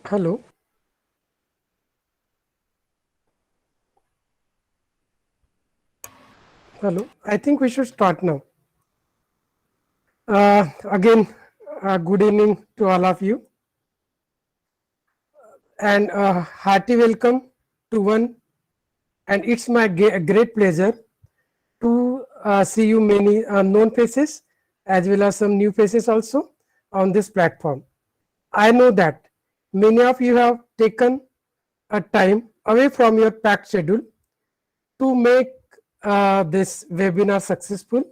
Hello. Hello. I think we should start now. Again, good evening to all of you, and hearty welcome to one. And it's my great pleasure to see you many known faces as well as some new faces also on this platform. I know that many of you have taken a time away from your packed schedule to make this webinar successful.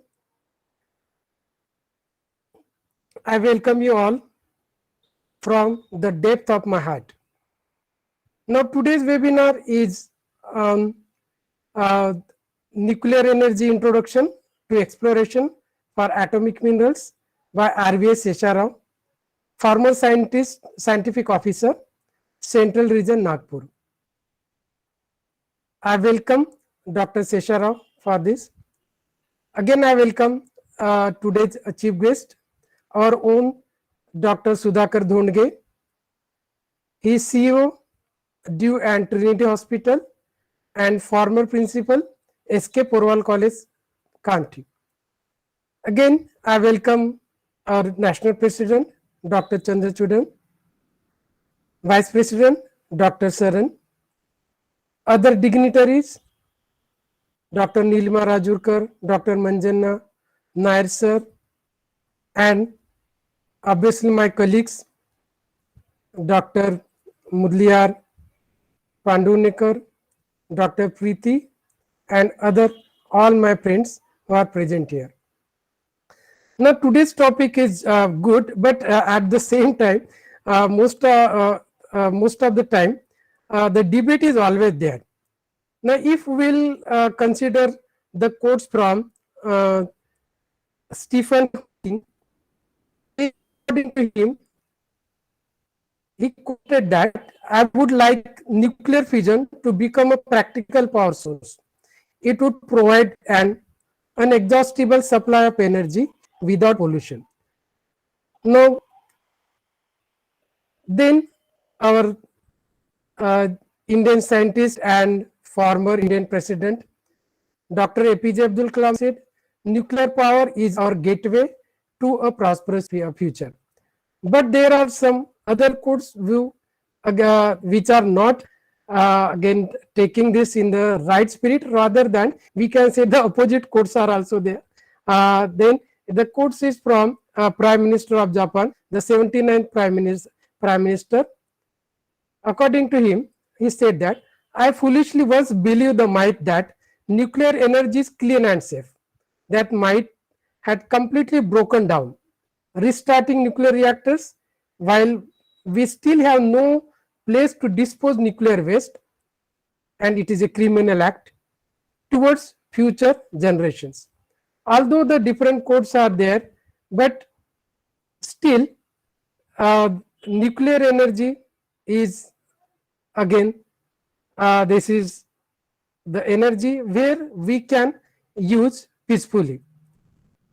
I welcome you all from the depth of my heart. Now, today's webinar is on uh, nuclear energy introduction to exploration for atomic minerals by RVS Sesharao, former scientist, scientific officer, Central Region, Nagpur. I welcome Dr. Sesharao for this. Again, I welcome today's chief guest, our own Dr. Sudhakar Dhondge. He is CEO, Dew and Trinity Hospital, and former principal, SK Porwal College, Kanti. Again, I welcome our national president, Dr. Chandrachudan, vice president, Dr. Saran, other dignitaries, Dr. Nilima Rajurkar, Dr. Manjanna Nair sir, and obviously my colleagues, Dr. Mudliar Pandunekar, Dr. Preeti, and other all my friends who are present here. Now, today's topic is good, but at the same time, most of the time, the debate is always there. Now, if we'll consider the quotes from Stephen Hawking, according to him, he quoted that I would like nuclear fission to become a practical power source. It would provide an inexhaustible supply of energy without pollution. Now, then our Indian scientist and former Indian president, Dr. APJ Abdul Kalam said, nuclear power is our gateway to a prosperous future. But there are some other quotes which are not again taking this in the right spirit, rather than we can say the opposite quotes are also there. Then the quotes is from Prime Minister of Japan, the 79th Prime Minister. According to him, he said that I foolishly once believed the myth that nuclear energy is clean and safe. That myth had completely broken down. Restarting nuclear reactors while we still have no place to dispose nuclear waste, and it is a criminal act towards future generations. Although the different codes are there, but still nuclear energy is again this is the energy where we can use peacefully.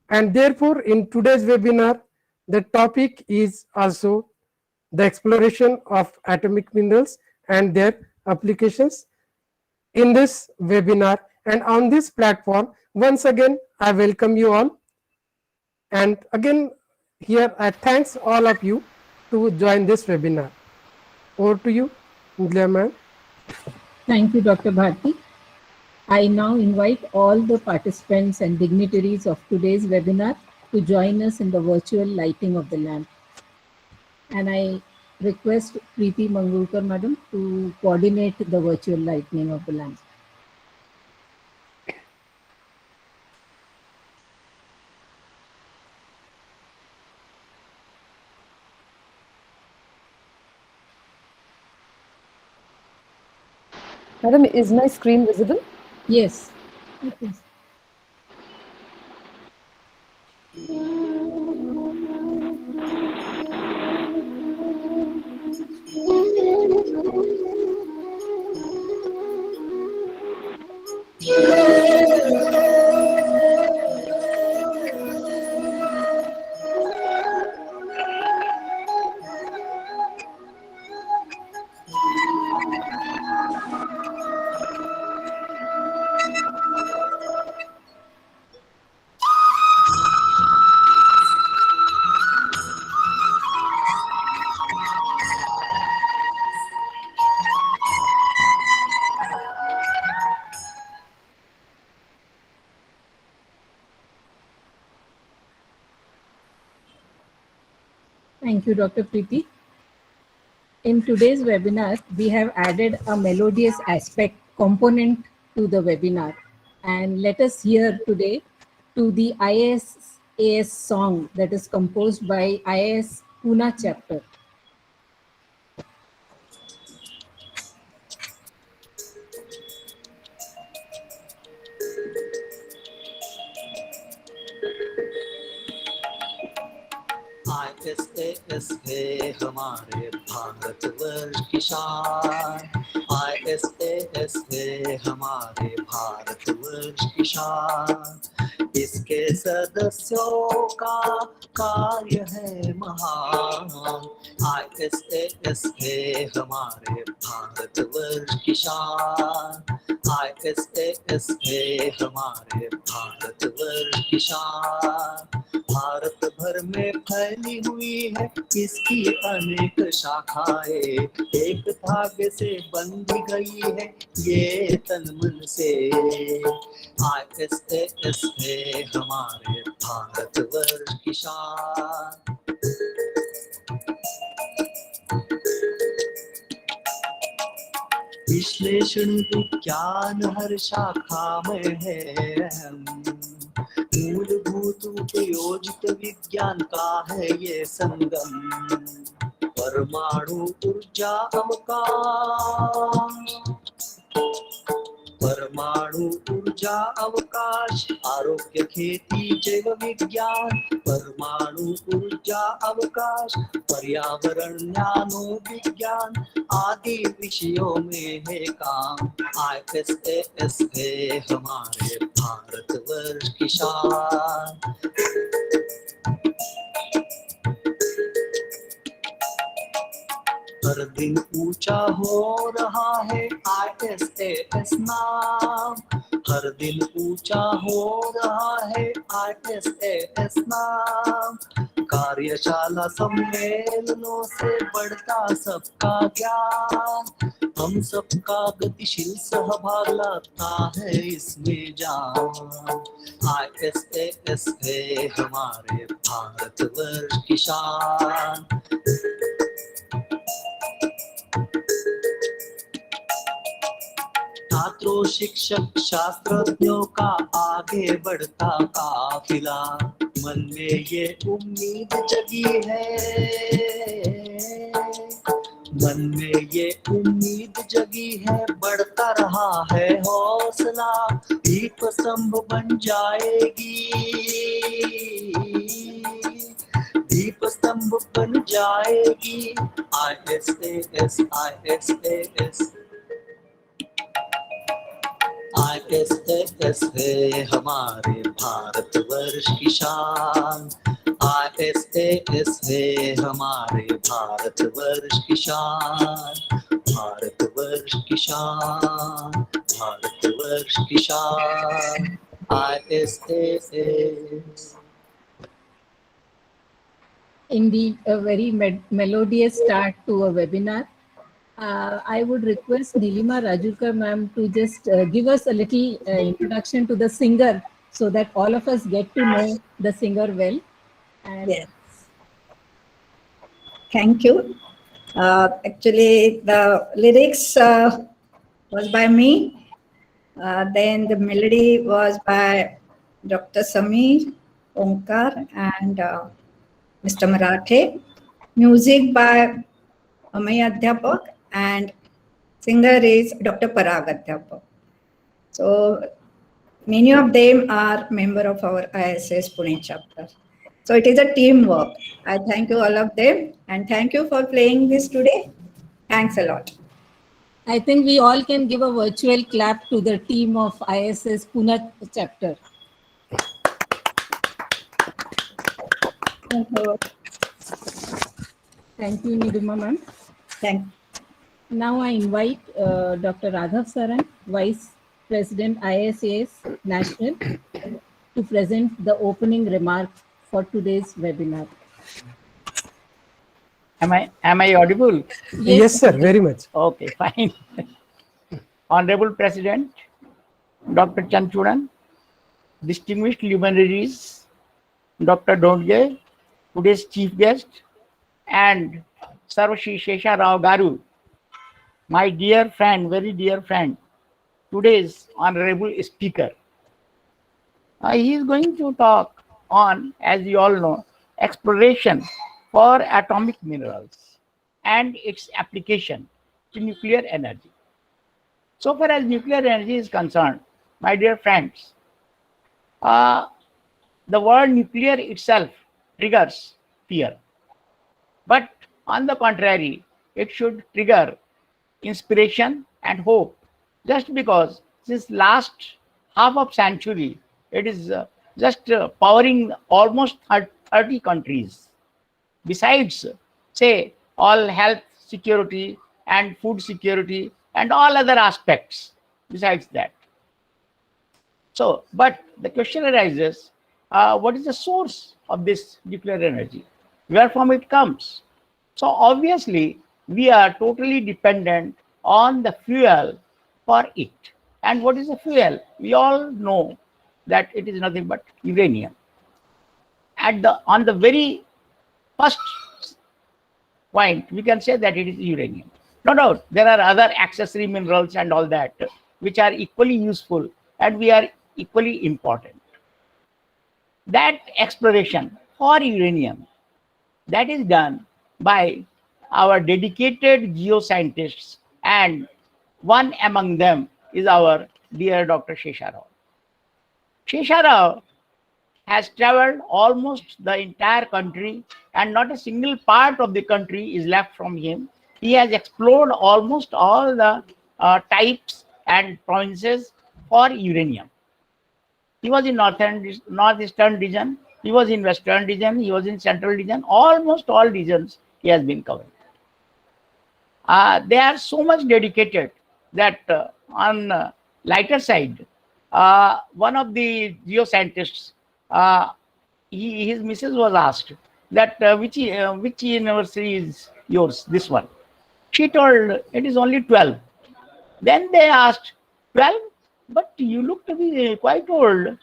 And therefore, in today's webinar, the topic is also the exploration of atomic minerals and their applications. In this webinar and on this platform, once again, I welcome you all. And again, here I thanks all of you to join this webinar. Over to you, Mudliar ma'am. Thank you, Dr. Bharti. I now invite all the participants and dignitaries of today's webinar to join us in the virtual lighting of the lamp. And I request Preeti Mangulkar Madam to coordinate the virtual lighting of the lamp. Madam, is my screen visible? Yes. Okay. you, Dr. Preeti. In today's webinar, we have added a melodious aspect component to the webinar. And let us hear today to the IAS song that is composed by IAS Pune chapter. ISAS है हमारे भारतवर्ष की शान, ISAS है हमारे भारतवर्ष की शान, इसके सदस्यों का कार्य है महान, ISAS है हमारे भारतवर्ष की शान, ISAS है हमारे भारतवर्ष की शान, भारत भर में फैली हुई है इसकी अनेक शाखाएं, एक धागे से बंधी गई है ये तन मन से, ISAS है हमारे भारतवर्ष की शान। विश्लेषण विज्ञान हर शाखा में है अहम, मूलभूत उपयोजित विज्ञान का है ये संगम, परमाणु ऊर्जा अवकाश, परमाणु ऊर्जा अवकाश, आरोग्य खेती जैव विज्ञान, परमाणु ऊर्जा अवकाश, पर्यावरण न्यानो विज्ञान आदि विषयों में है काम, ISAS है हमारे भारतवर्ष की शान। हर दिन ऊंचा हो रहा है ISAS नाम, हर दिन ऊंचा हो रहा है ISAS नाम, कार्यशाला सम्मेलनों से बढ़ता सबका ज्ञान, हम सबका गतिशील सहभाग लाता है इसमें जान, ISAS है हमारे भारतवर्ष की शान। छात्रों शिक्षक शास्त्रज्ञों का आगे बढ़ता काफिला, मन में ये उम्मीद जगी है, मन में ये उम्मीद जगी है, बढ़ता रहा है हौसला, दीप स्तंभ बन जाएगी, दीप स्तंभ बन जाएगी, ISAS ISAS ISAS है हमारे भारतवर्ष की शान, ISAS है हमारे भारतवर्ष की शान, भारतवर्ष की शान, भारतवर्ष की शान, ISAS। Indeed, a very melodious start to a webinar. I would request Nilima Rajurkar ma'am to just give us a little introduction to the singer so that all of us get to know the singer well. And Yes. Thank you. Actually, the lyrics was by me. Then the melody was by Dr. Sameer Onkar and Mr. Marathe. Music by Amay Adhyapak and singer is Dr. Parag Adhyapak. So many of them are member of our ISAS Pune chapter. So it is a teamwork. I thank you all of them and thank you for playing this today. Thanks a lot. I think we all can give a virtual clap to the team of ISAS Pune chapter. Thank you. Thank you, Nilima ma'am. Thank you. Now I invite Dr. Raghav Saran, Vice President ISAS National, to present the opening remark for today's webinar. Am I audible? Yes, sir, very much. Okay, fine. Honorable President, Dr. Chanchuran, distinguished luminaries, Dr. Dongye, today's chief guest, and Sarvashri Shesha Rao Garu, my dear friend, very dear friend, today's honorable speaker. He is going to talk on, as you all know, exploration for atomic minerals and its application to nuclear energy. So far as nuclear energy is concerned, my dear friends, the word nuclear itself triggers fear. But on the contrary, it should trigger inspiration and hope. Just because since last half of century, it is just powering almost 30 countries. Besides, say, all health security and food security and all other aspects besides that. So, but the question arises, what is the source of this nuclear energy? Where from it comes? So obviously, we are totally dependent on the fuel for it. And what is the fuel? We all know that it is nothing but uranium. On the very first point, we can say that it is uranium. No doubt, there are other accessory minerals and all that, which are equally useful and we are equally important. That exploration for uranium, that is done by our dedicated geoscientists, and one among them is our dear Dr. Shesha Rao. Shesha Rao has traveled almost the entire country and not a single part of the country is left from him. He has explored almost all the types and provinces for uranium. He was in northeastern region, he was in western region, he was in central region, almost all regions he has been covered. They are so much dedicated that on lighter side, one of the geoscientists, his missus was asked that which university is yours, this one. She told it is only 12. Then they asked, 12? But you look to be quite old.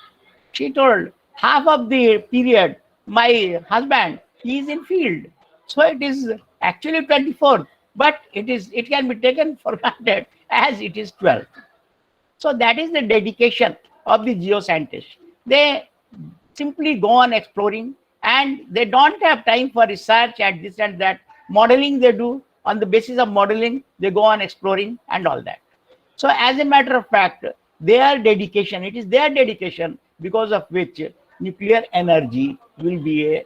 She told, half of the period, my husband, he is in field. So it is actually 24, but it can be taken for granted as it is 12. So that is the dedication of the geoscientists. They simply go on exploring and they don't have time for research and this and that. Modeling they do, on the basis of modeling, they go on exploring and all that. So as a matter of fact, their dedication, it is their dedication because of which nuclear energy will be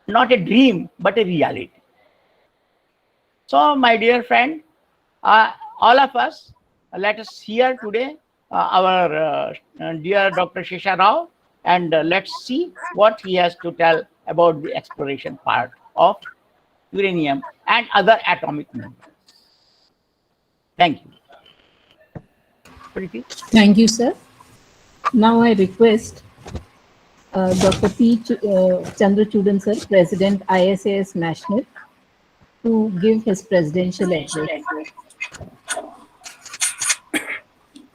not a dream, but a reality. So my dear friend, all of us, let us hear today our dear Dr. Shesha Rao, and let's see what he has to tell about the exploration part of uranium and other atomic minerals. Thank you. Preeti? Thank you, sir. Now I request Dr. P. Chandrachudan, sir, President, ISAS National, to give his presidential address.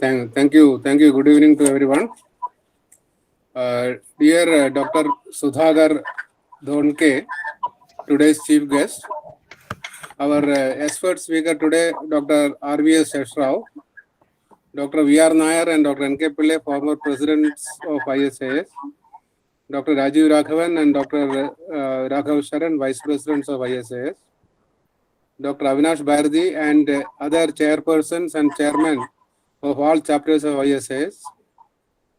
Thank you. Good evening to everyone. Dear Dr. Sudhakar Dhonke, today's chief guest. Our expert speaker today, Dr. R.V.S. Shesha, Dr. V.R. Nair and Dr. N.K. Pillai, former presidents of ISAS, Dr. Rajiv Raghavan and Dr. Raghav Sharan, vice presidents of ISAS, Dr. Avinash Bharati and other chairpersons and chairmen of all chapters of ISAS,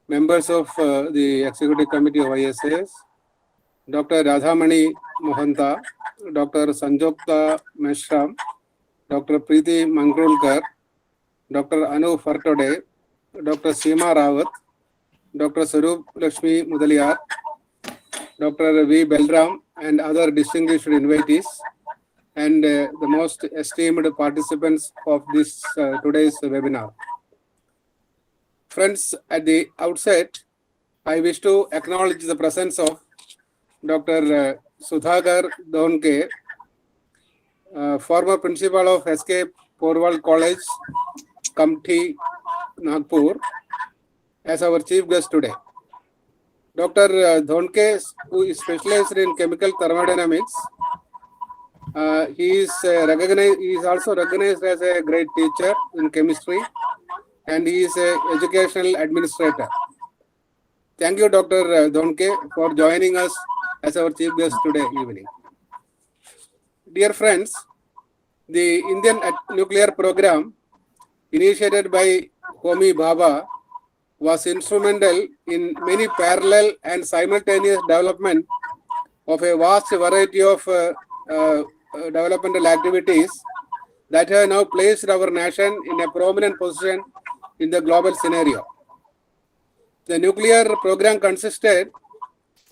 members of the executive committee of ISAS, Dr. Radhamani Mohanta, Dr. Sanjokta Meshram, Dr. Preeti Mangrulkar, Dr. Anu Fartode, Dr. Seema Rawat, Dr. Sarup Lakshmi Mudaliar, Dr. V. Belram and other distinguished invitees, and the most esteemed participants of this today's webinar. Friends, at the outset, I wish to acknowledge the presence of Dr. Sudhakar Dhonke, former principal of S.K. Porwal College, Kamptee, Nagpur, as our chief guest today. Dr. Dhonke, who is specialized in chemical thermodynamics He is recognized. He is also recognized as a great teacher in chemistry, and he is an educational administrator. Thank you, Dr. Donke, for joining us as our chief guest today evening. Dear friends, the Indian nuclear program, initiated by Homi Bhabha, was instrumental in many parallel and simultaneous development of a vast variety of developmental activities that have now placed our nation in a prominent position in the global scenario. The nuclear program consisted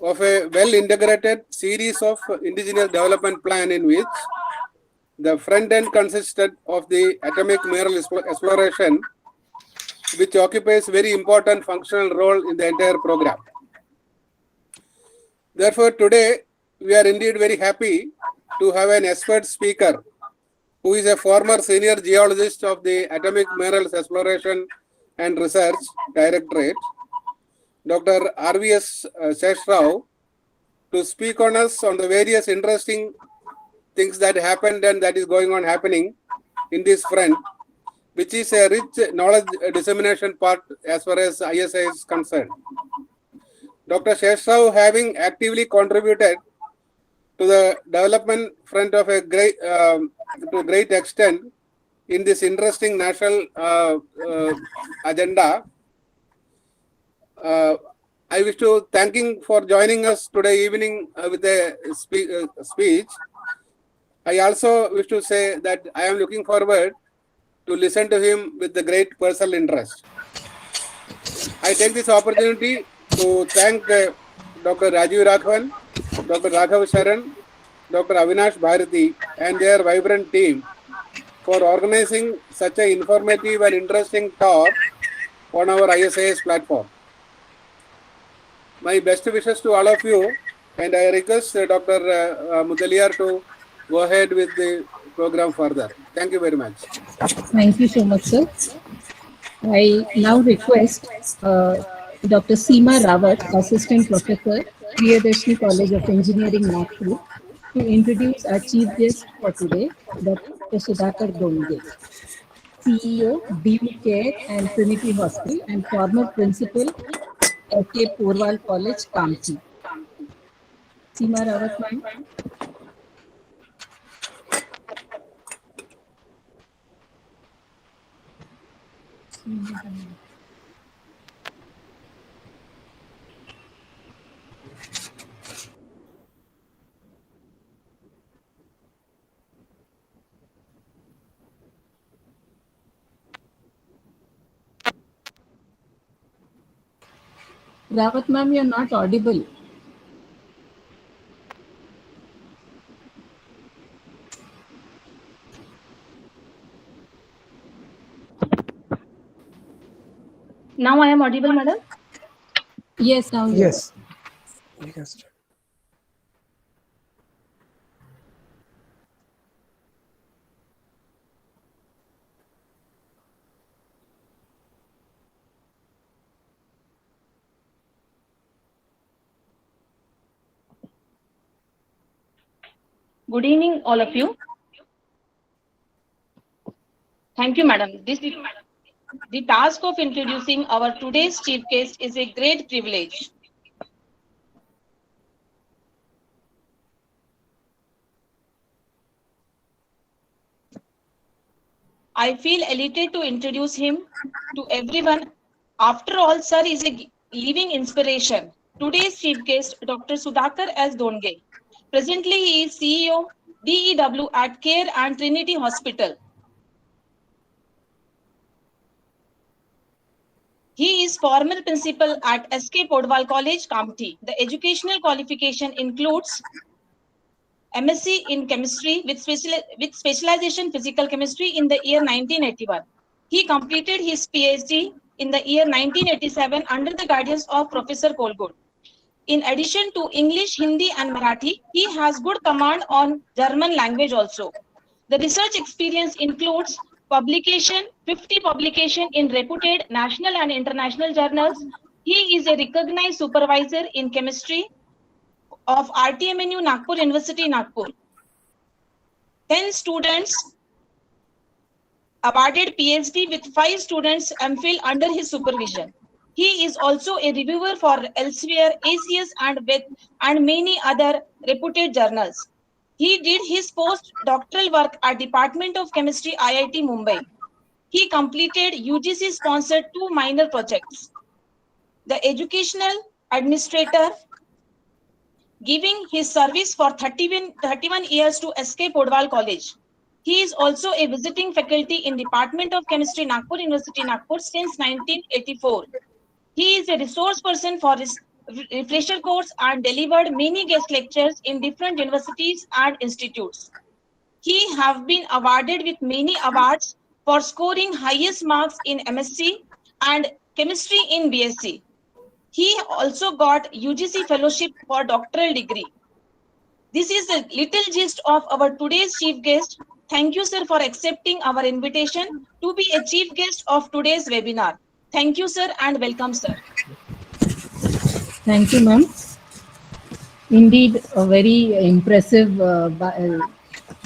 of a well-integrated series of indigenous development plan in which the front end consisted of the atomic mineral exploration, which occupies very important functional role in the entire program. Therefore, today we are indeed very happy to have an expert speaker who is a former senior geologist of the Atomic Minerals Exploration and Research Directorate, Dr. RVS Seshrao, to speak on us on the various interesting things that happened and that is going on happening in this front, which is a rich knowledge dissemination part as far as ISI is concerned. Dr. Seshrao, having actively contributed to the development front of a great, to a great extent in this interesting national agenda, I wish to thank him for joining us today evening with a speech. I also wish to say that I am looking forward to listen to him with the great personal interest. I take this opportunity to thank Dr. Rajiv Raghavan, Dr. Raghav Sharan, Dr. Avinash Bharati and their vibrant team for organizing such an informative and interesting talk on our ISIS platform. My best wishes to all of you, and I request Dr. Mudaliar to go ahead with the program further. Thank you very much. Thank you so much, sir. I now request Dr. Seema Rawat, Assistant Professor, Priyadarshini College of Engineering, Nagpur, to introduce our chief guest for today, Dr. Sudhakar Donge, CEO, DU Care and Trinity Hospital and former Principal, S.K. Porwal College, Kamptee. Seema Rawat, ma'am. Rawat ma'am, you're not audible. Now I am audible, madam? Yes, now you Yes. You can start. Good evening, all of you. Thank you, madam. The task of introducing our today's chief guest is a great privilege. I feel elated to introduce him to everyone. After all, sir is a living inspiration. Today's chief guest, Dr. Sudhakar S. Donge. Presently, he is CEO, DEW at Care and Trinity Hospital. He is former principal at S.K. Podwal College, Kamptee. The educational qualification includes MSc in chemistry with specialization physical chemistry in the year 1981. He completed his PhD in the year 1987 under the guidance of Professor Kolgut. In addition to English, Hindi and Marathi, he has good command on German language also. The research experience includes 50 publication in reputed national and international journals. He is a recognized supervisor in chemistry of RTMNU Nagpur University, Nagpur. 10 students awarded PhD with 5 students MPhil under his supervision. He is also a reviewer for Elsevier, ACS and many other reputed journals. He did his postdoctoral work at Department of Chemistry, IIT Mumbai. He completed UGC-sponsored 2 minor projects. The educational administrator, giving his service for 31 years to SK Podwal College. He is also a visiting faculty in Department of Chemistry, Nagpur University, Nagpur since 1984. He is a resource person for his refresher course and delivered many guest lectures in different universities and institutes. He have been awarded with many awards for scoring highest marks in MSc and chemistry in BSc. He also got UGC fellowship for doctoral degree. This is a little gist of our today's chief guest. Thank you, sir, for accepting our invitation to be a chief guest of today's webinar. Thank you, sir, and welcome, sir. Thank you, ma'am. Indeed, a very impressive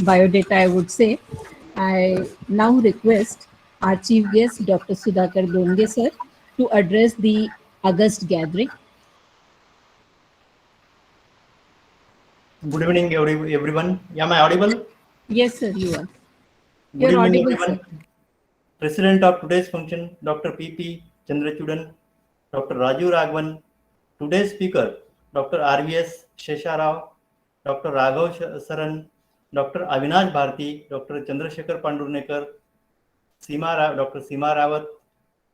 biodata, I would say. I now request our chief guest, Dr. Sudhakar Donge, sir, to address the August gathering. Good evening, everyone. Am I audible? Yes, sir, you are. Good You're evening, audible, everyone. sir. President of today's function, Dr. P.P. Chandrachudan, Dr. Raju Raghavan, today's speaker, Dr. RVS Shesharao, Dr. Raghav Saran, Dr. Avinash Bharti, Dr. Chandrasekhar Pandurnekar, Dr. Seema Rawat,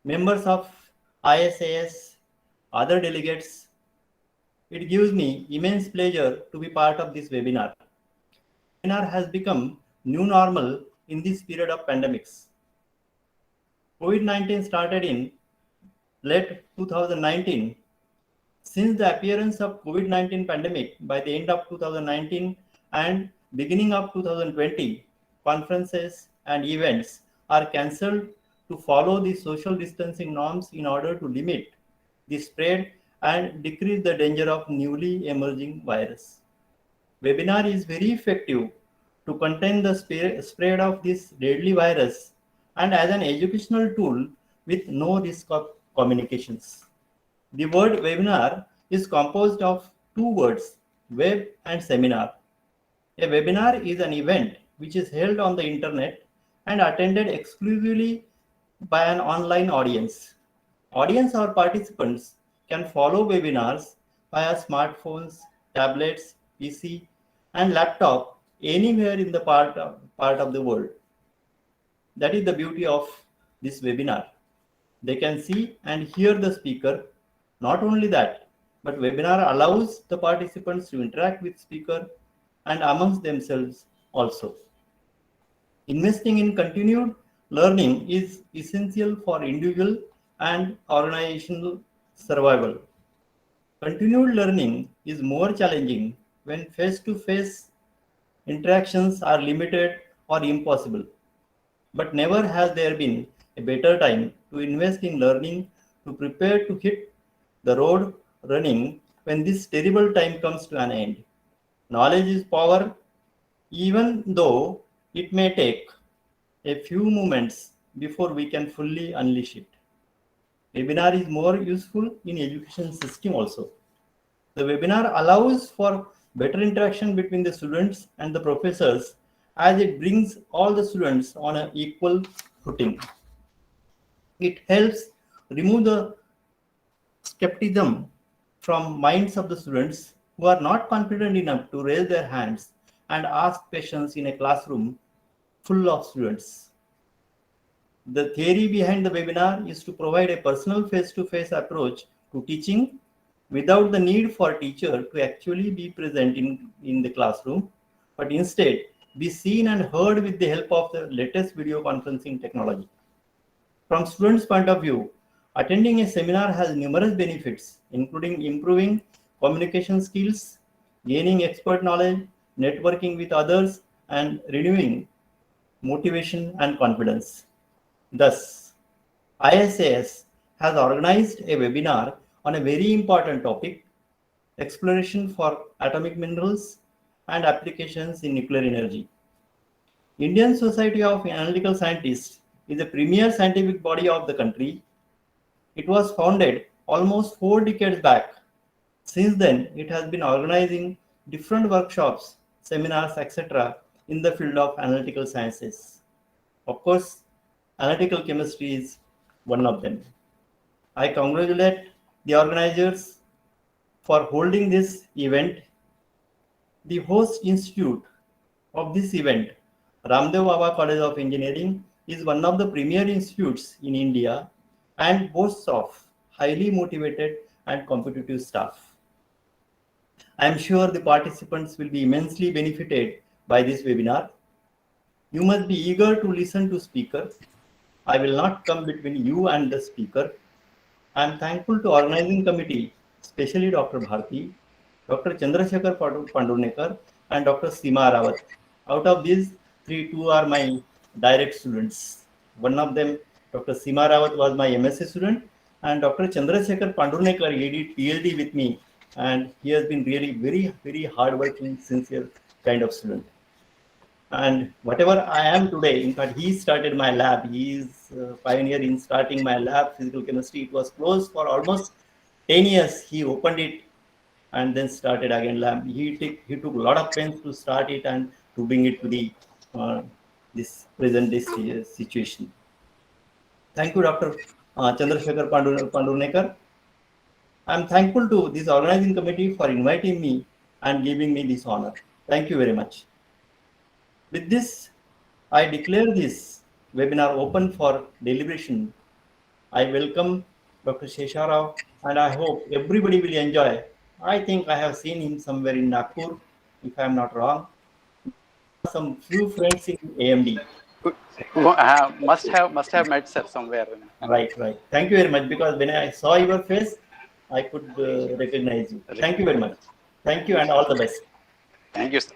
members of ISAS, other delegates. It gives me immense pleasure to be part of this webinar. Webinar has become new normal in this period of pandemics. COVID-19 started in late 2019. Since the appearance of COVID-19 pandemic by the end of 2019 and beginning of 2020, conferences and events are cancelled to follow the social distancing norms in order to limit the spread and decrease the danger of newly emerging virus. Webinar is very effective to contain the spread of this deadly virus and as an educational tool with no risk of communications. The word webinar is composed of two words, web and seminar. A webinar is an event which is held on the internet and attended exclusively by an online audience. Audience or participants can follow webinars via smartphones, tablets, PC, and laptop anywhere in the part of the world. That is the beauty of this webinar. They can see and hear the speaker. Not only that, but webinar allows the participants to interact with speaker and amongst themselves also. Investing in continued learning is essential for individual and organizational survival. Continued learning is more challenging when face-to-face interactions are limited or impossible. But never has there been a better time to invest in learning to prepare to hit the road running when this terrible time comes to an end. Knowledge is power, even though it may take a few moments before we can fully unleash it. Webinar is more useful in education system also. The webinar allows for better interaction between the students and the professors as it brings all the students on an equal footing. It helps remove the skepticism from minds of the students who are not confident enough to raise their hands and ask questions in a classroom full of students. The theory behind the webinar is to provide a personal face-to-face approach to teaching without the need for teacher to actually be present in the classroom, but instead be seen and heard with the help of the latest video conferencing technology. From students' point of view, attending a seminar has numerous benefits, including improving communication skills, gaining expert knowledge, networking with others, and renewing motivation and confidence. Thus, ISAS has organized a webinar on a very important topic, exploration for atomic minerals and applications in nuclear energy. Indian Society of Analytical Scientists is a premier scientific body of the country. It was founded almost 4 decades back. Since then, it has been organizing different workshops, seminars, etc. in the field of analytical sciences. Of course, analytical chemistry is one of them. I congratulate the organizers for holding this event. The host institute of this event, Ramdev Baba College of Engineering, is one of the premier institutes in India and boasts of highly motivated and competitive staff. I am sure the participants will be immensely benefited by this webinar. You must be eager to listen to speaker. I will not come between you and the speaker. I am thankful to organizing committee, especially Dr. Bharti, Dr. Chandrasekhar Pandurnekar, and Dr. Seema Rawat. Out of these three, two are my direct students. One of them, Dr. Seema Rawat, was my MSc student, and Dr. Chandrasekhar Pandurnekar, he did PhD with me, and he has been really very, very hardworking, sincere kind of student. And whatever I am today, in fact, he started my lab. He is a pioneer in starting my lab, physical chemistry. It was closed for almost 10 years. He opened it and then started again lab. He took a lot of pains to start it and to bring it to the this present day situation. Thank you, Dr. Chandrasekhar Pandurnekar. I am thankful to this organizing committee for inviting me and giving me this honor. Thank you very much. With this, I declare this webinar open for deliberation. I welcome Dr. Shesha Rao, and I hope everybody will enjoy. I think I have seen him somewhere in Nagpur, if I am not wrong. Some few friends in AMD. Must have met sir somewhere. Right. Thank you very much, because when I saw your face, I could recognize you. Thank you very much. Thank you and all the best. Thank you, sir.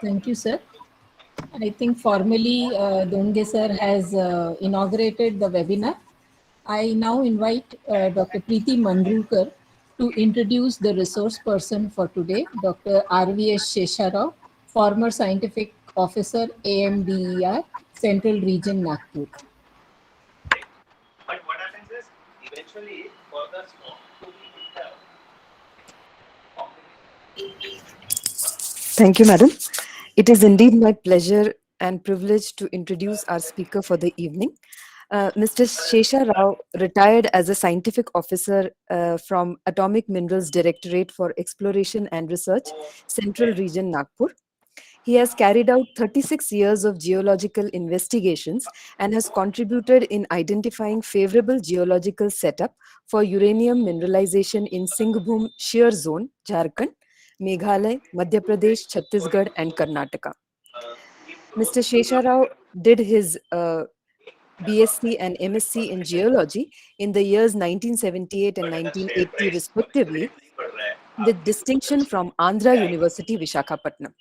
Thank you, sir. I think formally Donge sir has inaugurated the webinar. I now invite Dr. Preeti Mandrukar to introduce the resource person for today, Dr. RVS Shesha Rao, former scientific officer, AMDER, Central Region, Nagpur. But what happens is, eventually, for the smoke to be Thank you, Madam. It is indeed my pleasure and privilege to introduce our speaker for the evening. Mr. Shesha Rao retired as a scientific officer from Atomic Minerals Directorate for Exploration and Research, Central Region, Nagpur. He has carried out 36 years of geological investigations and has contributed in identifying favorable geological setup for uranium mineralization in Singhbhum Shear Zone, Jharkhand, Meghalaya, Madhya Pradesh, Chhattisgarh, and Karnataka. Mr. Shesha Rao did his BSc and MSc in geology in the years 1978 and 1980 respectively, with distinction from Andhra University, Visakhapatnam.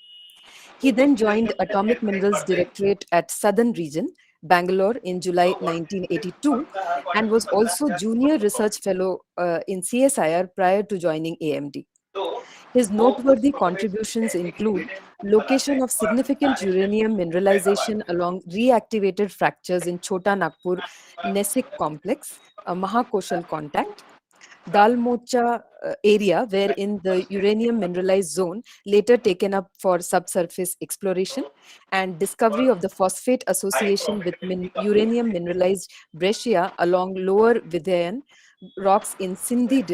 He then joined Atomic Minerals Directorate at Southern Region, Bangalore in July 1982, and was also Junior Research Fellow in CSIR prior to joining AMD. His noteworthy contributions include location of significant uranium mineralization along reactivated fractures in Chota Nagpur Nesik complex, a Mahakoshal contact, Dalmocha area wherein the uranium mineralized zone later taken up for subsurface exploration, and discovery of the phosphate association with uranium mineralized breccia along lower Vidyan rocks in Sindhi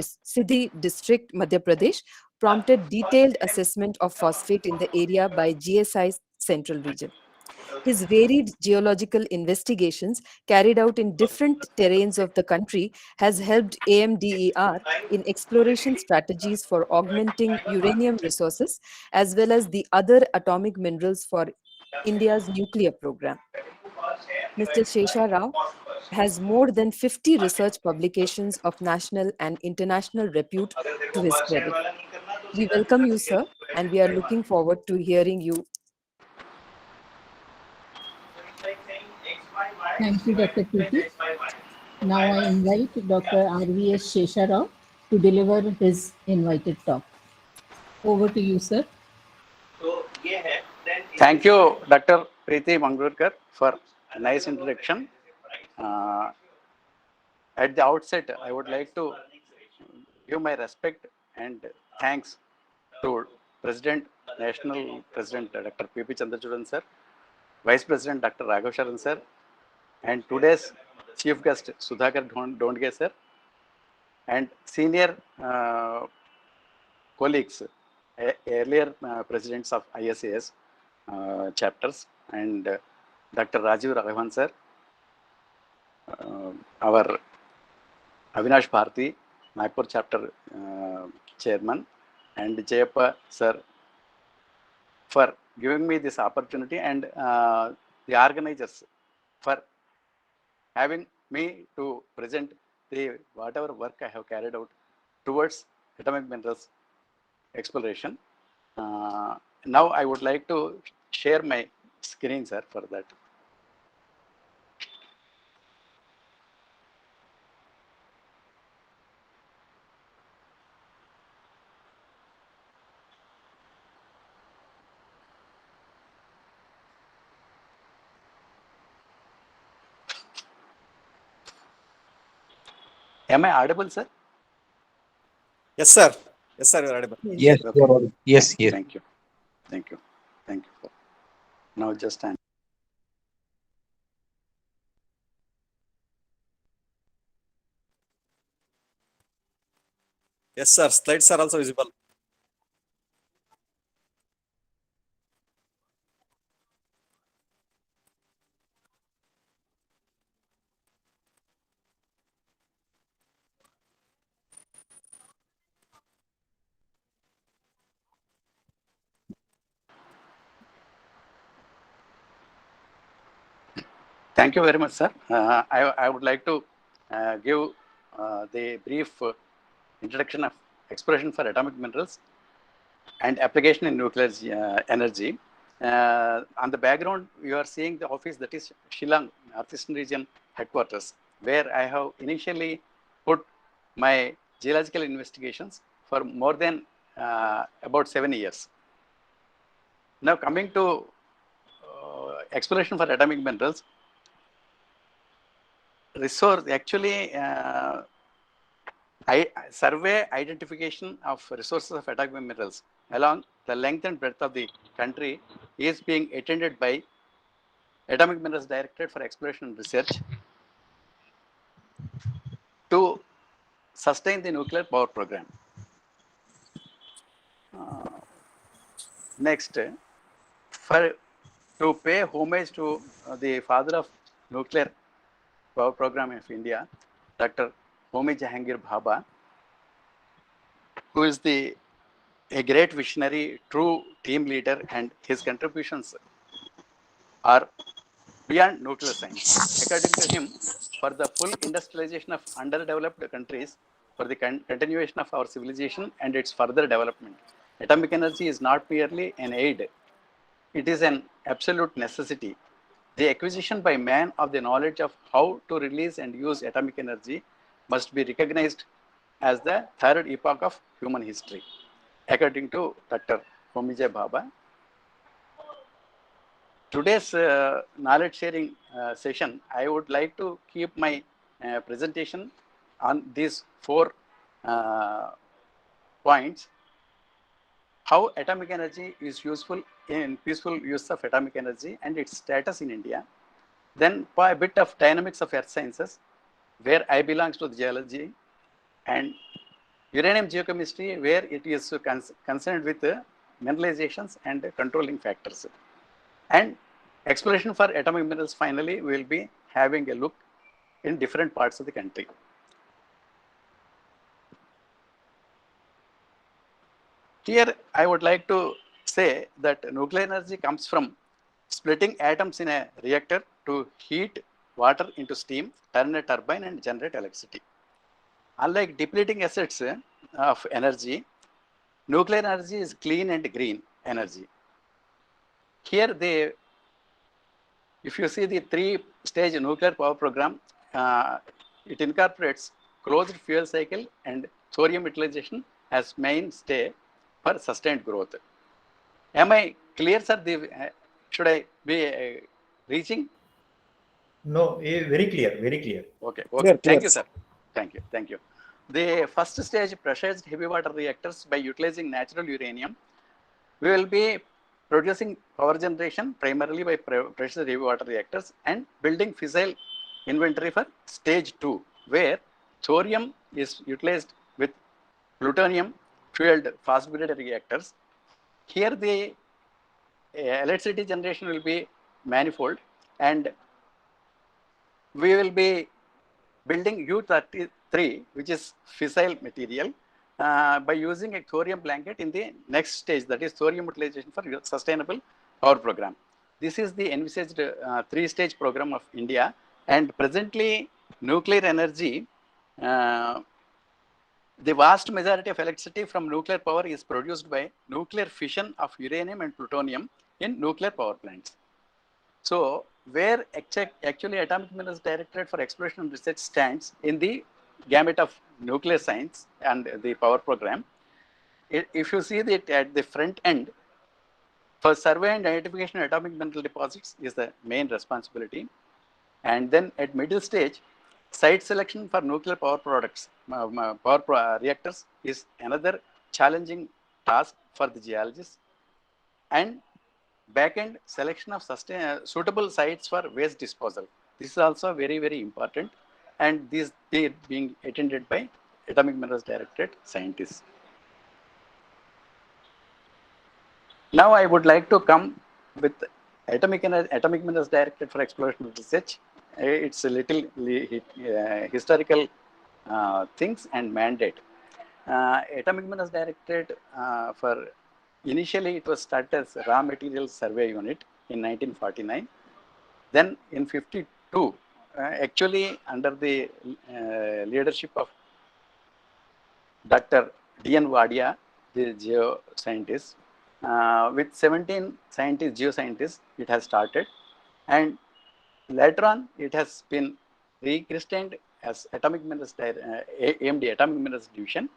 district, Madhya Pradesh, prompted detailed assessment of phosphate in the area by GSI Central Region. His varied geological investigations carried out in different terrains of the country has helped AMDER in exploration strategies for augmenting uranium resources as well as the other atomic minerals for India's nuclear program. Mr. Shesha Rao has more than 50 research publications of national and international repute to his credit. We welcome you, sir, and we are looking forward to hearing you. Thank you, Dr. Preeti. Now I invite Dr. RVS Shesha Rao to deliver his invited talk. Over to you, sir. तो ये है, then Thank you, Dr. Preeti Mangalurkar, for a nice introduction. At the outset, I would like to give my respect and thanks to President, National President Dr. P.P. Chandrachudan sir, Vice President Dr. Raghav Sharan sir, and today's Chief Guest Sudhakar Dondge sir, and senior colleagues, earlier presidents of ISAS chapters, and Dr. Rajiv Raghavan sir, our Avinash Bharti, Nagpur chapter chairman, and Jayappa sir, for giving me this opportunity, and the organizers for having me to present the whatever work I have carried out towards atomic minerals exploration. Now I would like to share my screen, sir, for that. Am I audible, sir? Yes, sir. Yes, sir. You're audible. Yes. Okay. Yes, yes. Thank you. Thank you. Thank you. Now just time. Yes, sir. Slides are also visible. Thank you very much, sir. I would like to give the brief introduction of exploration for atomic minerals and application in nuclear energy. On the background, you are seeing the office that is Shillong, Northeastern Region headquarters, where I have initially put my geological investigations for more than about 7 years. Now coming to exploration for atomic minerals, resource actually survey identification of resources of atomic minerals along the length and breadth of the country is being attended by Atomic Minerals Directorate for Exploration and Research to sustain the nuclear power program. Next, to pay homage to the father of nuclear power program of India, Dr. Homi Jahangir Bhabha, who is a great visionary, true team leader, and his contributions are beyond nuclear science. According to him, for the full industrialization of underdeveloped countries, for the continuation of our civilization and its further development, atomic energy is not merely an aid, it is an absolute necessity. The acquisition by man of the knowledge of how to release and use atomic energy must be recognized as the third epoch of human history, according to Dr. Homi J. Bhabha. Today's knowledge sharing session, I would like to keep my presentation on these 4 points. How atomic energy is useful in peaceful use of atomic energy and its status in India. Then a bit of dynamics of earth sciences, where I belongs to the geology, and uranium geochemistry, where it is concerned with mineralizations and controlling factors. And exploration for atomic minerals, finally, we will be having a look in different parts of the country. Here, I would like to say that nuclear energy comes from splitting atoms in a reactor to heat water into steam, turn a turbine, and generate electricity. Unlike depleting assets of energy, nuclear energy is clean and green energy. Here, if you see the 3-stage nuclear power program, it incorporates closed fuel cycle and thorium utilization as mainstay for sustained growth. Am I clear, sir, the should I be reaching? No, very clear, very clear. Okay. Clear, Thank clear. you, sir. Thank you. Thank you. The first stage pressurized heavy water reactors by utilizing natural uranium. We will be producing power generation primarily by pressurized heavy water reactors and building fissile inventory for stage 2, where thorium is utilized with plutonium fueled fast breeder reactors. Here the electricity generation will be manifold, and we will be building U33, which is fissile material, by using a thorium blanket in the next stage, that is thorium utilization for sustainable power program. This is the envisaged 3-stage program of India, and presently nuclear energy, the vast majority of electricity from nuclear power is produced by nuclear fission of uranium and plutonium in nuclear power plants. So, where actually Atomic Minerals Directorate for Exploration and Research stands in the gamut of nuclear science and the power program, if you see that at the front end, for survey and identification of atomic mineral deposits is the main responsibility. And then at middle stage, site selection for nuclear power products, reactors is another challenging task for the geologists. And back-end selection of suitable sites for waste disposal. This is also very, very important, and these they being attended by Atomic Minerals Directorate scientists. Now I would like to come with Atomic Minerals Directorate for Exploration and Research. It's a little historical things and mandate. Atomic Minerals Directorate for initially it was started as Raw Materials Survey Unit in 1949. Then in 52, actually under the leadership of Dr. D.N. Wadia, the geoscientist, with 17 scientists, geoscientists, it has started. And later on, it has been rechristened as Atomic Minerals, AMD, Atomic Minerals Division.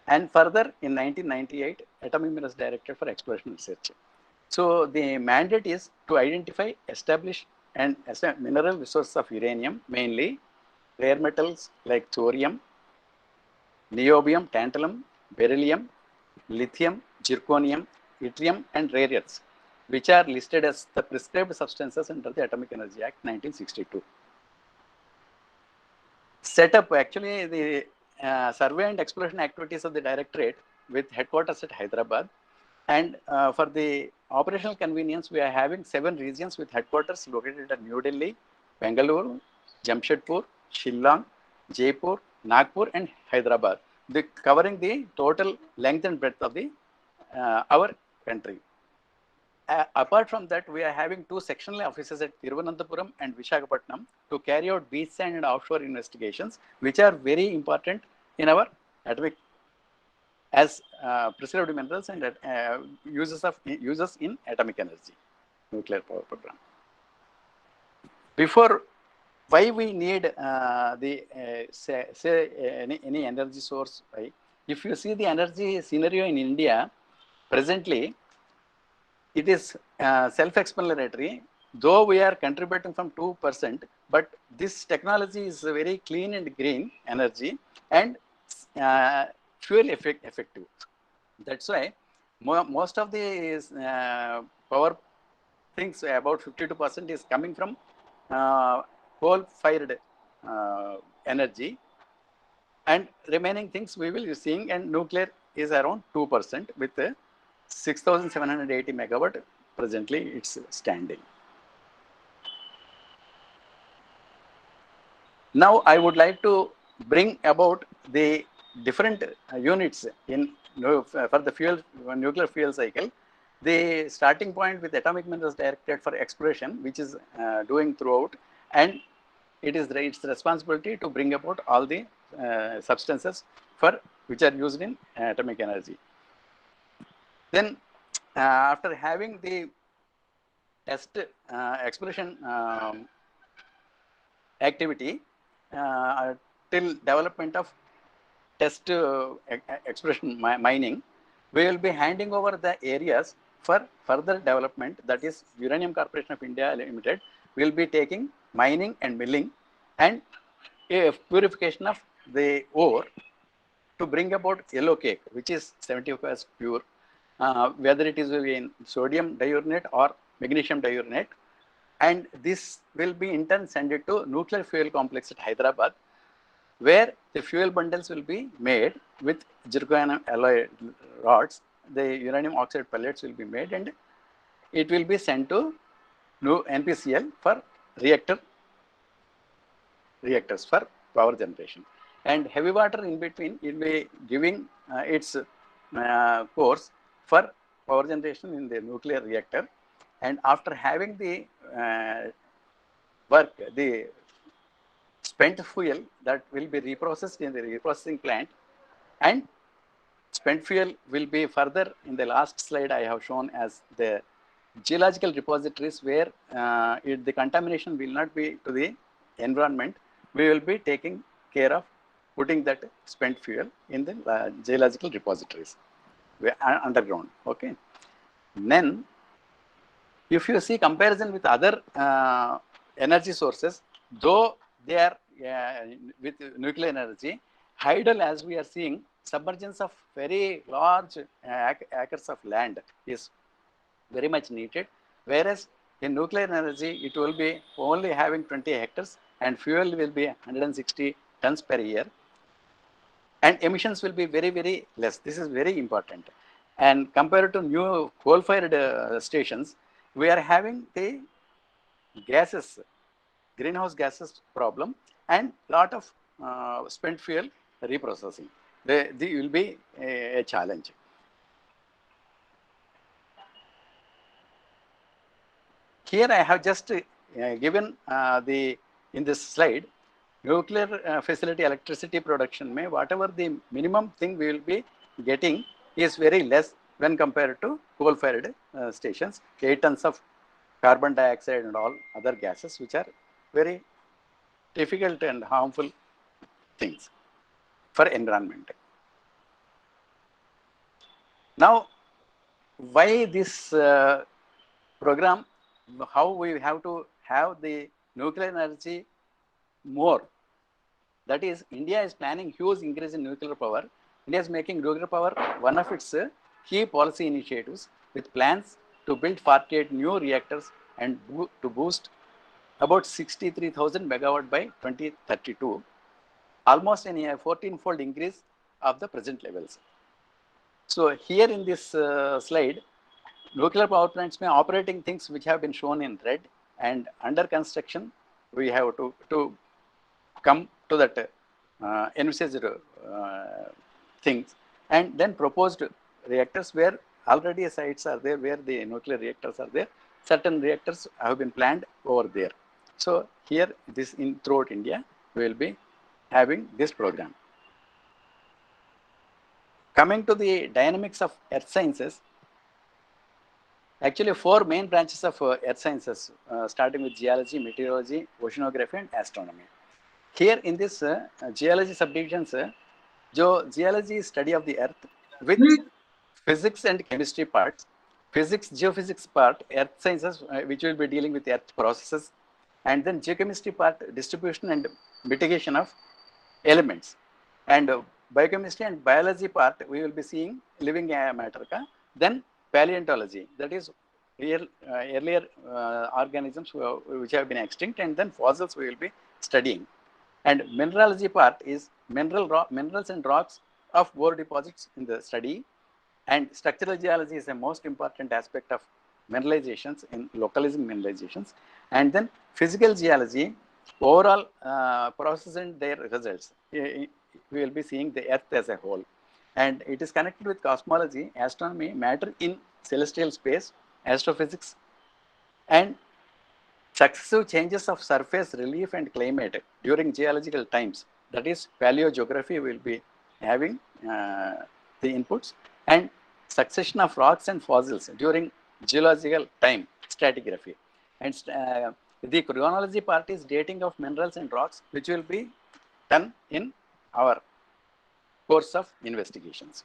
And further, in 1998, Atomic Minerals Directorate for Exploration and Research. So the mandate is to identify, establish, and assess mineral resources of uranium, mainly rare metals like thorium, niobium, tantalum, beryllium, lithium, zirconium, yttrium, and rare earths, which are listed as the prescribed substances under the Atomic Energy Act 1962. Setup, actually, the survey and exploration activities of the directorate with headquarters at Hyderabad. And for the operational convenience, we are having 7 regions with headquarters located at New Delhi, Bangalore, Jamshedpur, Shillong, Jaipur, Nagpur, and Hyderabad, covering the total length and breadth of the our country. Apart from that, we are having 2 sectional offices at Thiruvananthapuram and Visakhapatnam to carry out beach sand and offshore investigations, which are very important in our atomic as prescribed minerals and uses in atomic energy, nuclear power program. Before, why we need any energy source? Right? If you see the energy scenario in India presently, it is self-explanatory. Though we are contributing from 2%, but this technology is very clean and green energy and fuel effective. That's why most of the power things, about 52% is coming from coal-fired energy, and remaining things we will be seeing, and nuclear is around 2% with 6,780 megawatt presently it's standing. Now I would like to bring about the different units in for the nuclear fuel cycle. The starting point with Atomic Minerals Directorate for Exploration, which is doing throughout, and it is its responsibility to bring about all the substances which are used in atomic energy. Then after having the test exploration activity till development of test exploration mining, we will be handing over the areas for further development, that is Uranium Corporation of India Limited will be taking mining and milling and purification of the ore to bring about yellow cake, which is 70% pure, whether it is in sodium diurenate or magnesium diurenate. And this will be in turn sent to nuclear fuel complex at Hyderabad, where the fuel bundles will be made with zirconium alloy rods. The uranium oxide pellets will be made and it will be sent to NPCL for reactors for power generation. And heavy water in between will be giving its course for power generation in the nuclear reactor. And after having the the spent fuel that will be reprocessed in the reprocessing plant, and spent fuel will be further in the last slide I have shown as the geological repositories where the contamination will not be to the environment. We will be taking care of putting that spent fuel in the geological repositories underground. Okay. Then, if you see comparison with other energy sources, though they are with nuclear energy, hydel, as we are seeing, submergence of very large acres of land is very much needed, whereas in nuclear energy it will be only having 20 hectares and fuel will be 160 tons per year, and emissions will be very, very less. This is very important. And compared to new coal-fired stations, we are having the gases, greenhouse gases problem, and lot of spent fuel reprocessing. They will be a challenge. Here I have just given in this slide, nuclear facility electricity production may whatever the minimum thing we will be getting is very less when compared to coal-fired stations. 8 tons of carbon dioxide and all other gases, which are very difficult and harmful things for environment. Now, why this program? How we have to have the nuclear energy more? That is, India is planning huge increase in nuclear power. India is making nuclear power one of its key policy initiatives, with plans to build 48 new reactors and to boost about 63,000 megawatt by 2032, almost in a 14-fold increase of the present levels. So here in this slide, nuclear power plants may operating things which have been shown in red, and under construction we have to come to that envisaged things, and then proposed reactors where already sites are there where the nuclear reactors are there. Certain reactors have been planned over there. So here this throughout India we will be having this program. Coming to the dynamics of earth sciences, actually 4 main branches of earth sciences, starting with geology, meteorology, oceanography and astronomy. Here in this geology subdivisions, geology is study of the earth with physics and chemistry parts. Physics, geophysics part, earth sciences, which will be dealing with earth processes, and then geochemistry part, distribution and mitigation of elements, and biochemistry and biology part we will be seeing living matter. Then paleontology, that is earlier organisms which have been extinct, and then fossils we will be studying. And mineralogy part is minerals and rocks of ore deposits in the study. And structural geology is the most important aspect of mineralizations, in localizing mineralizations. And then physical geology, overall process and their results. We will be seeing the earth as a whole. And it is connected with cosmology, astronomy, matter in celestial space, astrophysics, and successive changes of surface relief and climate during geological times. That is paleogeography will be having the inputs, and succession of rocks and fossils during geological time, stratigraphy. And the chronology part is dating of minerals and rocks, which will be done in our course of investigations.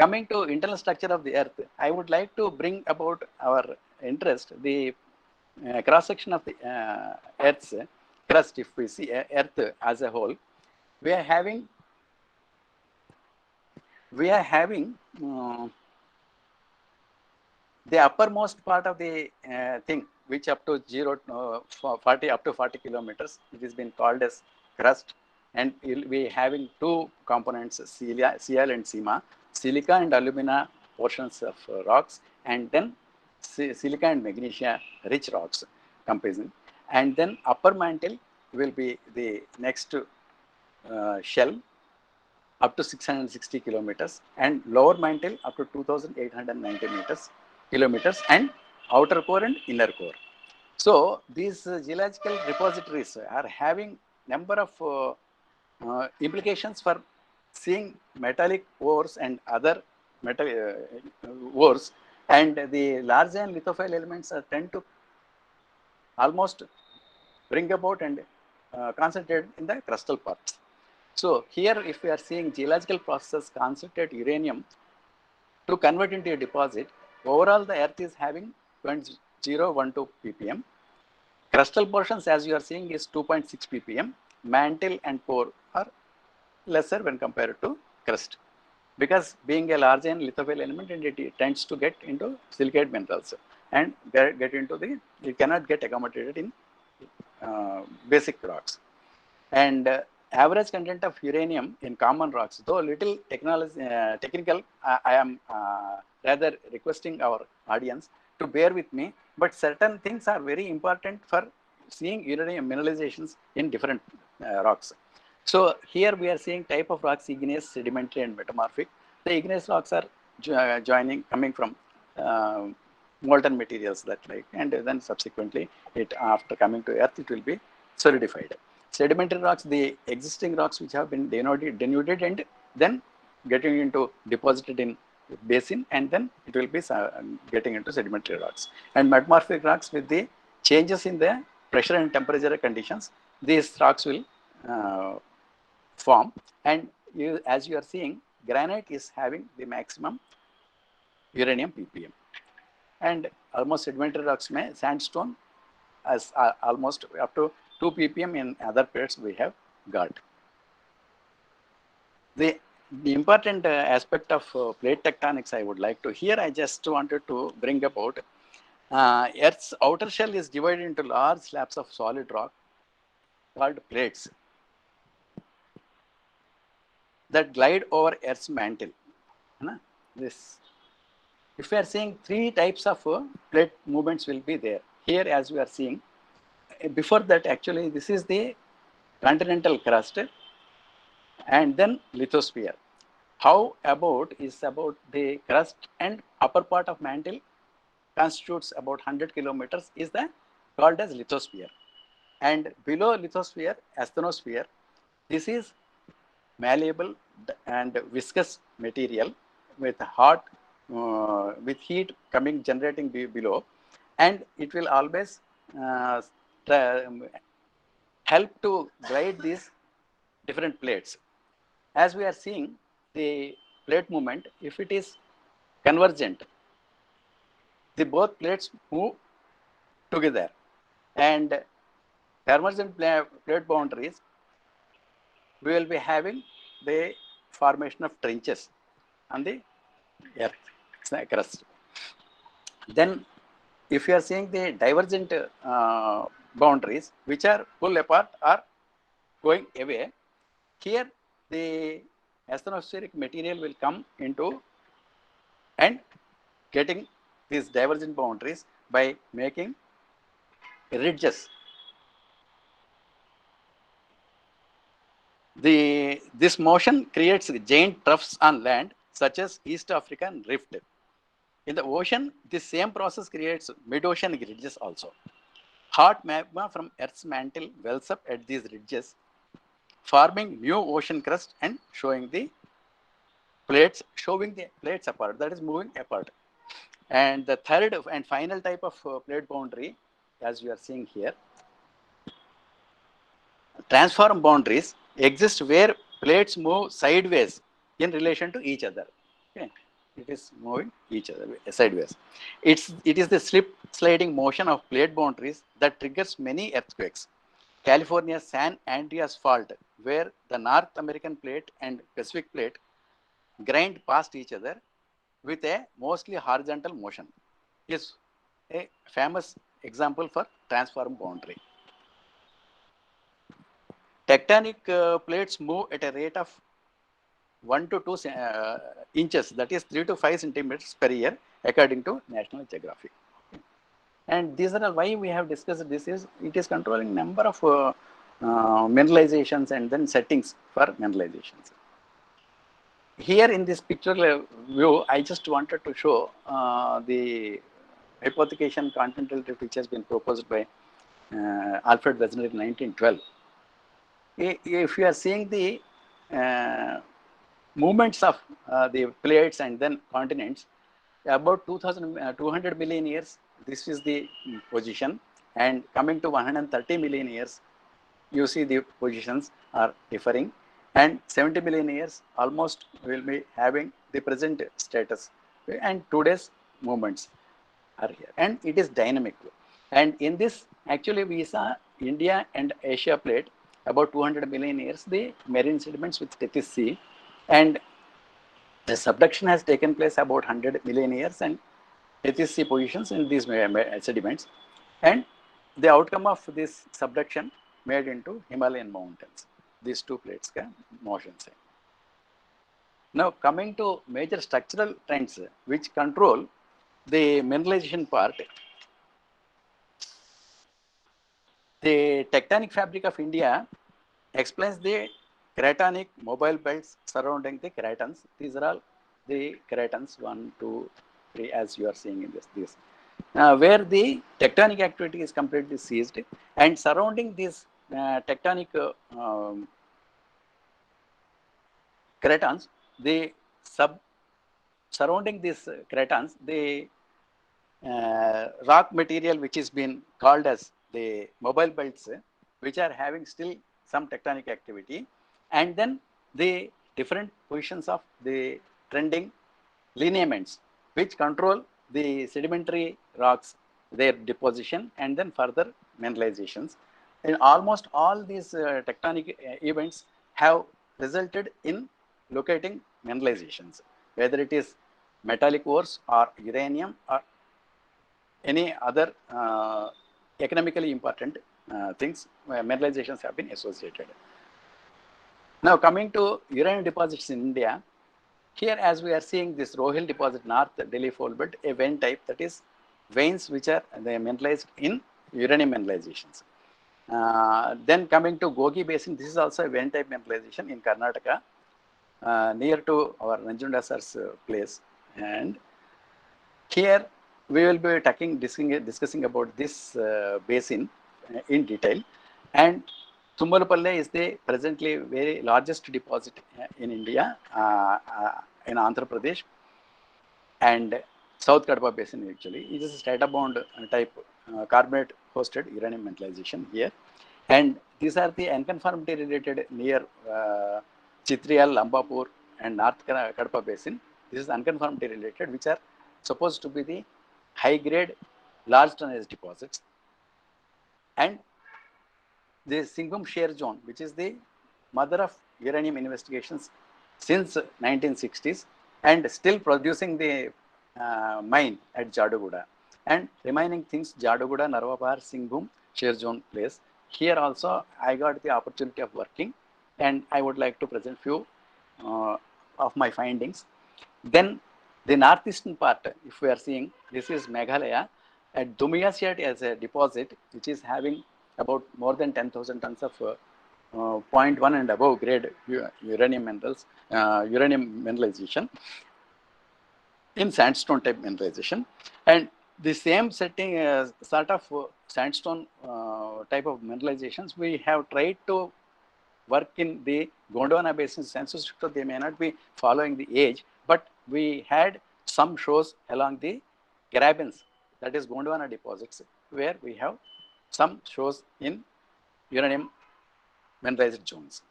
coming to internal structure of the earth, I would like to bring about our interest, the cross-section of the earth's crust. If we see earth as a whole, we are having the uppermost part of the thing, which up to 40 kilometers, it has been called as crust, and we'll be having two components, Cl and Sima, silica and alumina portions of rocks, and then silica and magnesia rich rocks comprising, and then upper mantle will be the next shell up to 660 kilometers, and lower mantle up to 2,890 kilometers, and outer core and inner core. So these geological repositories are having number of implications for seeing metallic ores and other metal ores, and the large and lithophile elements tend to almost bring about and concentrate in the crustal parts. So here, if we are seeing geological process concentrate uranium to convert into a deposit, overall the earth is having 0.012 ppm. Crustal portions, as you are seeing, is 2.6 ppm. Mantle and core are lesser when compared to crust, because being a large and lithophile element, and it tends to get into silicate minerals and get into it cannot get accommodated in basic rocks. And average content of uranium in common rocks, though little technical, I am rather requesting our audience to bear with me, but certain things are very important for seeing uranium mineralizations in different rocks. So here we are seeing type of rocks: igneous, sedimentary, and metamorphic. The igneous rocks are coming from molten materials that and then subsequently after coming to earth, it will be solidified. Sedimentary rocks, the existing rocks which have been denuded and then getting into deposited in basin, and then it will be getting into sedimentary rocks. And metamorphic rocks, with the changes in the pressure and temperature conditions, these rocks will form. And as you are seeing, granite is having the maximum uranium ppm, and almost sedimentary rocks, sandstone as almost up to 2 ppm in other plates we have got. The important aspect of plate tectonics I would like to, here I just wanted to bring about Earth's outer shell is divided into large slabs of solid rock called plates that glide over Earth's mantle. This, if we are seeing three types of plate movements will be there. Here, as we are seeing, before that, actually, this is the continental crust and then lithosphere. How about is about the crust and upper part of mantle constitutes about 100 kilometers is called as lithosphere. And below lithosphere, asthenosphere, this is malleable and viscous material with hot, with heat coming generating below, and it will always help to glide these different plates. As we are seeing the plate movement, if it is convergent, the both plates move together, and convergent plate boundaries, we will be having the formation of trenches on the earth crust. Then if you are seeing the divergent boundaries which are pull apart or going away, here the asthenospheric material will come into and getting these divergent boundaries by making ridges. This motion creates giant troughs on land, such as East African rift. In the ocean, this same process creates mid-ocean ridges also. Hot magma from Earth's mantle wells up at these ridges, forming new ocean crust and showing the plates apart, that is moving apart. And the third and final type of plate boundary, as you are seeing here, transform boundaries exist where plates move sideways in relation to each other. Okay. it is moving each other sideways. It is the slip sliding motion of plate boundaries that triggers many earthquakes. California's San Andreas Fault, where the North American plate and Pacific plate grind past each other with a mostly horizontal motion, is a famous example for transform boundary. Tectonic plates move at a rate of 1 to 2 inches, that is 3 to 5 centimeters per year, according to National Geographic. And these are why we have discussed this is it is controlling number of mineralizations and then settings for mineralizations. Here in this pictorial view, I just wanted to show the hypothecation continental drift which has been proposed by Alfred Wegener in 1912. If you are seeing the movements of the plates and then continents, about 200 million years, this is the position, and coming to 130 million years, you see the positions are differing, and 70 million years almost will be having the present status, and today's movements are here, and it is dynamic. And in this, actually, we saw India and Asia plate about 200 million years, the marine sediments with Tethys Sea, and the subduction has taken place about 100 million years, and Tethys Sea positions in these sediments, and the outcome of this subduction made into Himalayan mountains. These two plates can motions. Now coming to major structural trends which control the mineralization part, the tectonic fabric of India explains the cratonic mobile belts surrounding the cratons. These are all the cratons 1, 2, 3 as you are seeing in this. Where the tectonic activity is completely ceased, and surrounding these tectonic cratons, the surrounding these cratons, the rock material which is being called as the mobile belts, which are having still some tectonic activity, and then the different positions of the trending lineaments which control the sedimentary rocks, their deposition, and then further mineralizations. And almost all these tectonic events have resulted in locating mineralizations, whether it is metallic ores or uranium or any other economically important things, where mineralizations have been associated. Now coming to uranium deposits in India, here as we are seeing this Rohil deposit, North Delhi Fold Belt, a vein type, that is veins which are mineralized in uranium mineralizations. Then coming to Gogi Basin, this is also a vein type mineralization in Karnataka, near to our Nanjunda sir's place. And here we will be discussing about this basin in detail. And Tumbalpalle is the presently very largest deposit in India, in Andhra Pradesh, and South Kadapa Basin actually. It is a strata-bound type carbonate hosted uranium mineralization here. And these are the unconformity related near Chitrial, Lambapur and North Kadapa Basin. This is unconformity related, which are supposed to be the high grade large tonnage deposits. And the Singhum Share Zone, which is the mother of uranium investigations since 1960s, and still producing the mine at Jaduguda. And remaining things, Jaduguda, Narvapar, Singhum, Share Zone place. Here also I got the opportunity of working, and I would like to present few of my findings. Then the northeastern part, if we are seeing, this is Meghalaya at Dumiasyat as a deposit, which is having about more than 10,000 tons of 0.1 and above grade uranium minerals, uranium mineralization in sandstone type mineralization. And the same setting, sort of sandstone type of mineralizations, we have tried to work in the Gondwana Basin census stricto. They may not be following the age, but we had some shows along the Carabins, that is Gondwana deposits, where we have some shows in uranium mineralized zones.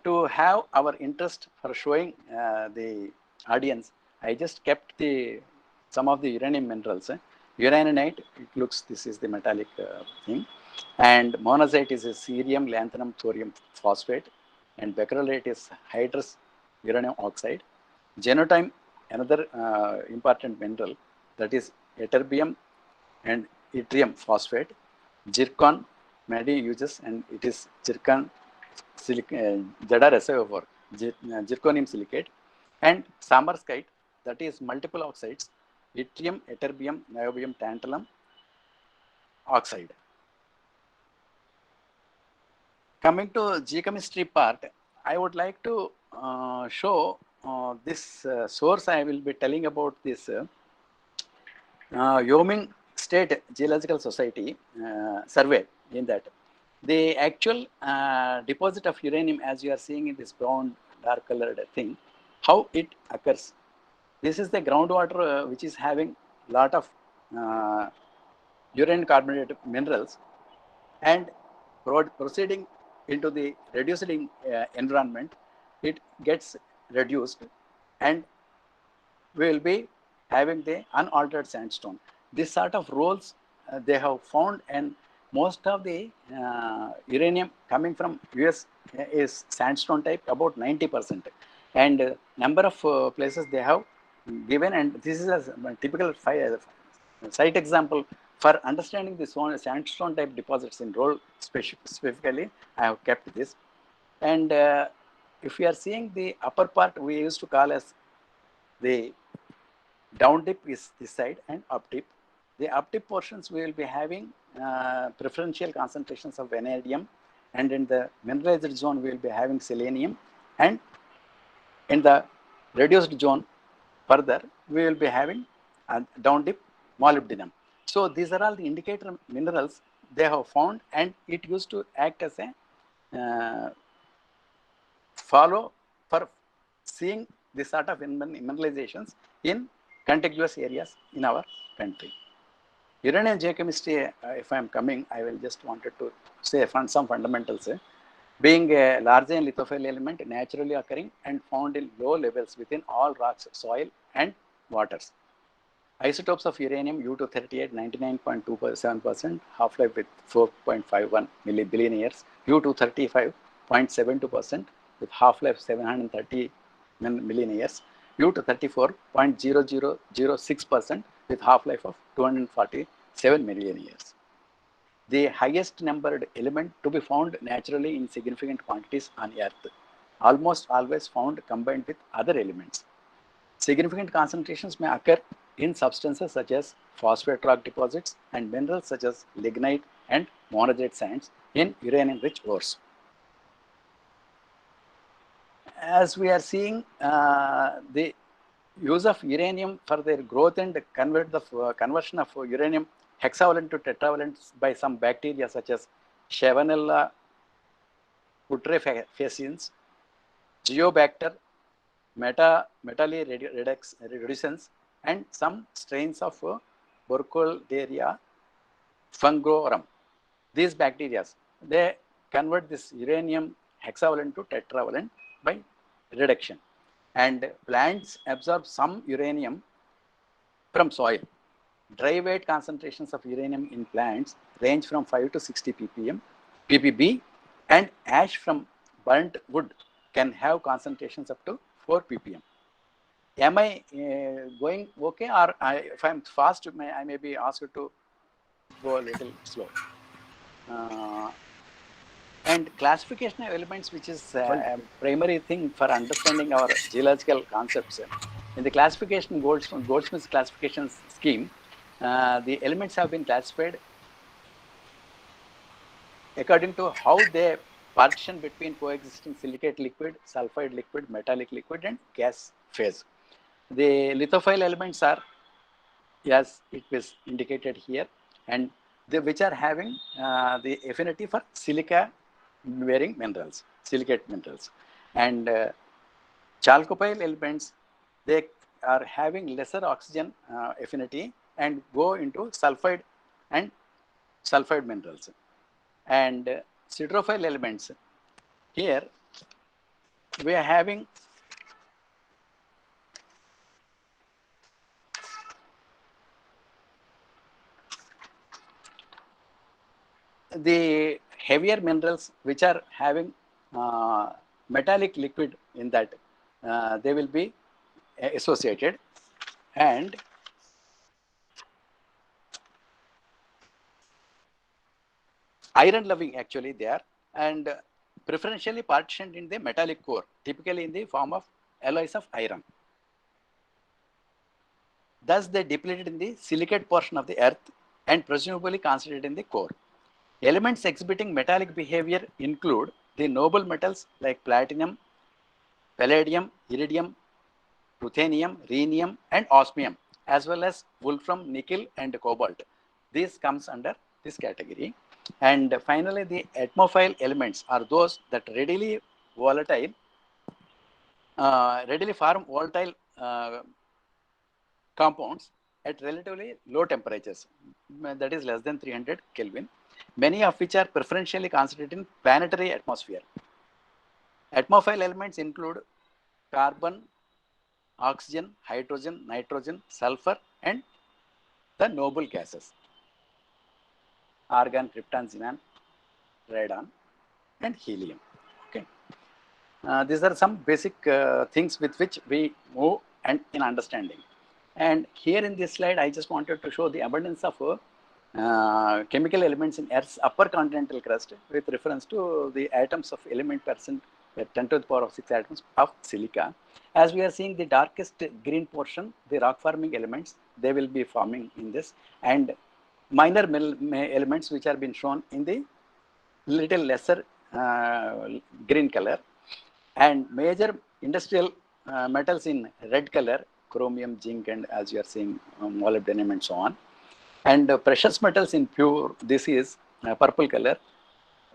to have our interest for showing the audience, I just kept some of the uranium minerals. Uraninite, it looks, this is the metallic thing. And monazite is a cerium, lanthanum, thorium phosphate. And becquerelite is hydrous uranium oxide. Genotime, another important mineral, that is ytterbium and yttrium phosphate. Zircon, many uses, and it is zircon ZrSiO4, zirconium silicate, and samarskite, that is multiple oxides, yttrium, ytterbium, niobium, tantalum oxide. Coming to geochemistry part, I would like to show this source. I will be telling about this Wyoming State Geological Society survey. In that, the actual deposit of uranium, as you are seeing in this brown dark colored thing, how it occurs. This is the groundwater which is having lot of uranium carbonate minerals, and proceeding into the reduced environment, it gets reduced, and we will be having the unaltered sandstone. This sort of roles they have found, and most of the uranium coming from US is sandstone type, about 90%. And number of places they have given, and this is a typical site example for understanding this one sandstone type deposits in role specifically. I have kept this. And if we are seeing the upper part, we used to call as the down dip is this side, and up dip. The up dip portions we will be having preferential concentrations of vanadium, and in the mineralized zone we will be having selenium, and in the reduced zone further we will be having down dip molybdenum. So these are all the indicator minerals they have found, and it used to act as a follow for seeing this sort of mineralizations in contiguous areas in our country. Uranium geochemistry, if I am coming, I will just wanted to say some fundamentals. Being a large and lithophile element, naturally occurring and found in low levels within all rocks, soil, and waters. Isotopes of uranium U-238, 99.27%, half-life with 4.51 billion years, U-235, 0.72%, with half-life 730 million years, U-234, 0.0006%, with half-life of 247 million years. The highest numbered element to be found naturally in significant quantities on Earth, almost always found combined with other elements. Significant concentrations may occur in substances such as phosphate rock deposits and minerals such as lignite and monazite sands in uranium-rich ores. As we are seeing, the use of uranium for their growth and conversion of uranium hexavalent to tetravalent by some bacteria such as Shevanella putrefaciens, Geobacter, metallireducens, and some strains of Burkholderia fungorum. These bacteria, they convert this uranium hexavalent to tetravalent by reduction. And plants absorb some uranium from soil. Dry weight concentrations of uranium in plants range from 5 to 60 ppb, and ash from burnt wood can have concentrations up to 4 ppm. Am I going okay, or if I'm fast, I may be asked to go a little slow. And classification of elements, which is a primary thing for understanding our geological concepts. In the classification, Goldsmith's classification scheme, the elements have been classified according to how they partition between coexisting silicate liquid, sulfide liquid, metallic liquid, and gas phase. The lithophile elements are, as it was indicated here, and which are having the affinity for silica bearing minerals, silicate minerals. And chalcopyle elements, they are having lesser oxygen affinity and go into sulfide and sulfide minerals. And siderophile elements, here we are having the heavier minerals which are having metallic liquid in that, they will be associated, and iron loving actually they are, and preferentially partitioned in the metallic core, typically in the form of alloys of iron. Thus they depleted in the silicate portion of the earth and presumably concentrated in the core. Elements exhibiting metallic behavior include the noble metals like platinum, palladium, iridium, ruthenium, rhenium, and osmium, as well as wolfram, nickel, and cobalt. This comes under this category. And finally, the atmophile elements are those that readily form volatile compounds at relatively low temperatures, that is less than 300 Kelvin, many of which are preferentially concentrated in planetary atmosphere. Atmophile elements include carbon, oxygen, hydrogen, nitrogen, sulfur, and the noble gases, argon, krypton, xenon, radon, and helium. Okay, these are some basic things with which we move and in understanding. And here in this slide, I just wanted to show the abundance of chemical elements in Earth's upper continental crust with reference to the atoms of element percent, 10 to the power of 6 atoms of silica. As we are seeing the darkest green portion, the rock forming elements, they will be forming in this, and minor elements which are been shown in the little lesser green color, and major industrial metals in red color, chromium, zinc, and as you are seeing molybdenum and so on. And precious metals in pure, this is purple color,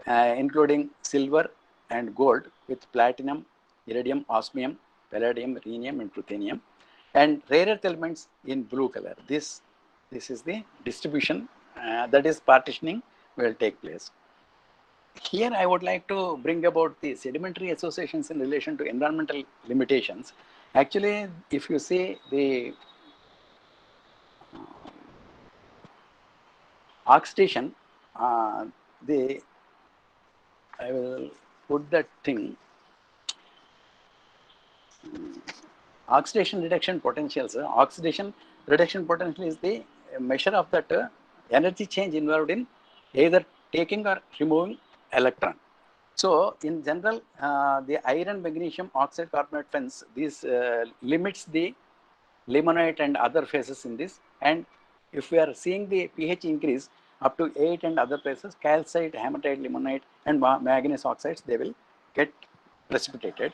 including silver and gold with platinum, iridium, osmium, palladium, rhenium, and ruthenium. And rare earth elements in blue color. This is the distribution, that is partitioning will take place. Here I would like to bring about the sedimentary associations in relation to environmental limitations. Actually, if you see the oxidation, I will put that thing, oxidation reduction potentials. Oxidation reduction potential is the measure of that energy change involved in either taking or removing electron. So in general, the iron magnesium oxide carbonate fence, this limits the limonite and other phases in this. And if we are seeing the pH increase up to 8 and other places, calcite, hematite, limonite, and manganese oxides, they will get precipitated.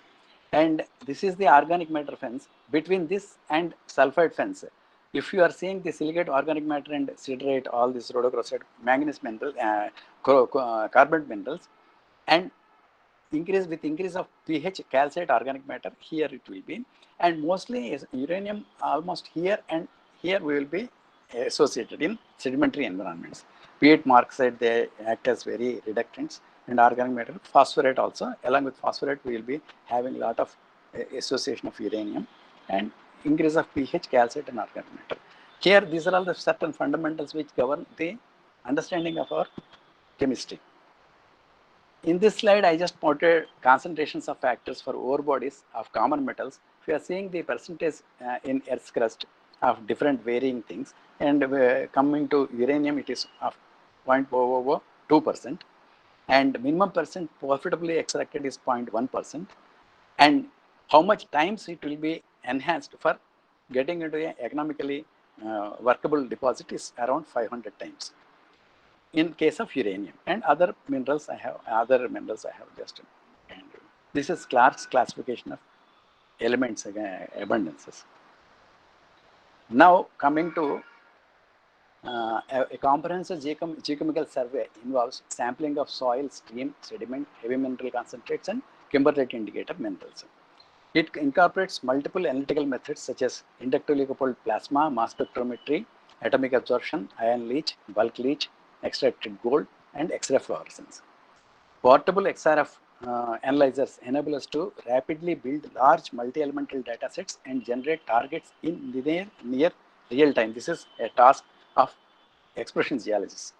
And this is the organic matter fence. Between this and sulfide fence, if you are seeing the silicate, organic matter, and siderite, all these rhodochrosite, manganese mineral, carbonate minerals, and increase with increase of pH, calcite, organic matter, here it will be, and mostly is uranium almost here and here we will be associated in sedimentary environments. Peat, marxite, they act as very reductants, and organic matter, phosphorate also. Along with phosphorate, we will be having a lot of association of uranium and increase of pH, calcite, and organic matter. Here, these are all the certain fundamentals which govern the understanding of our chemistry. In this slide, I just plotted concentrations of factors for ore bodies of common metals. If you are seeing the percentage in Earth's crust of different varying things, and coming to uranium, it is of 0.002%, and minimum percent profitably extracted is 0.1%, and how much times it will be enhanced for getting into an economically workable deposit is around 500 times. In case of uranium and other minerals, I have just. And this is Clark's classification of elements abundances. Now coming to a comprehensive geochemical survey involves sampling of soil, stream, sediment, heavy mineral concentrates, and kimberlite indicator minerals. It incorporates multiple analytical methods such as inductively coupled plasma, mass spectrometry, atomic absorption, ion leach, bulk leach, extracted gold, and X-ray fluorescence. Portable XRF analyzers enable us to rapidly build large multi-elemental data sets and generate targets in near real time. This is a task of expression geologists.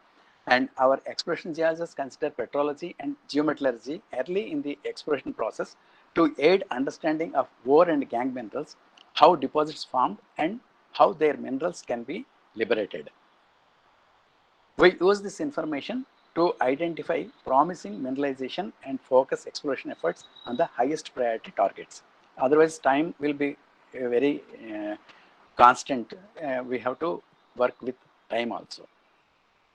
And our expression geologists consider petrology and geometallurgy early in the exploration process to aid understanding of ore and gangue minerals, how deposits formed, and how their minerals can be liberated. We use this information to identify promising mineralization and focus exploration efforts on the highest priority targets. Otherwise, time will be very constant. We have to work with time also.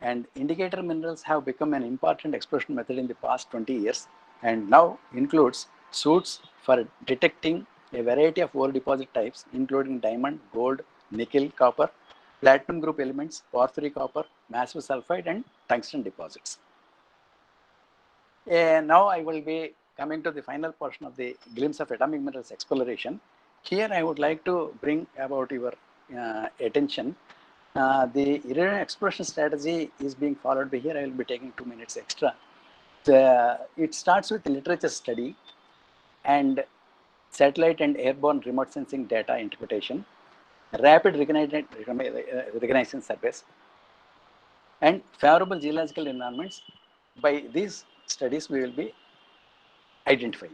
And indicator minerals have become an important exploration method in the past 20 years and now includes suits for detecting a variety of ore deposit types, including diamond, gold, nickel, copper, platinum group elements, porphyry copper, massive sulfide, and tungsten deposits. Now I will be coming to the final portion of the glimpse of atomic minerals exploration. Here I would like to bring about your attention. The uranium exploration strategy is being followed by here. I will be taking 2 minutes extra. It starts with literature study and satellite and airborne remote sensing data interpretation, rapid reconnaissance surveys, and favorable geological environments. By these studies, we will be identifying.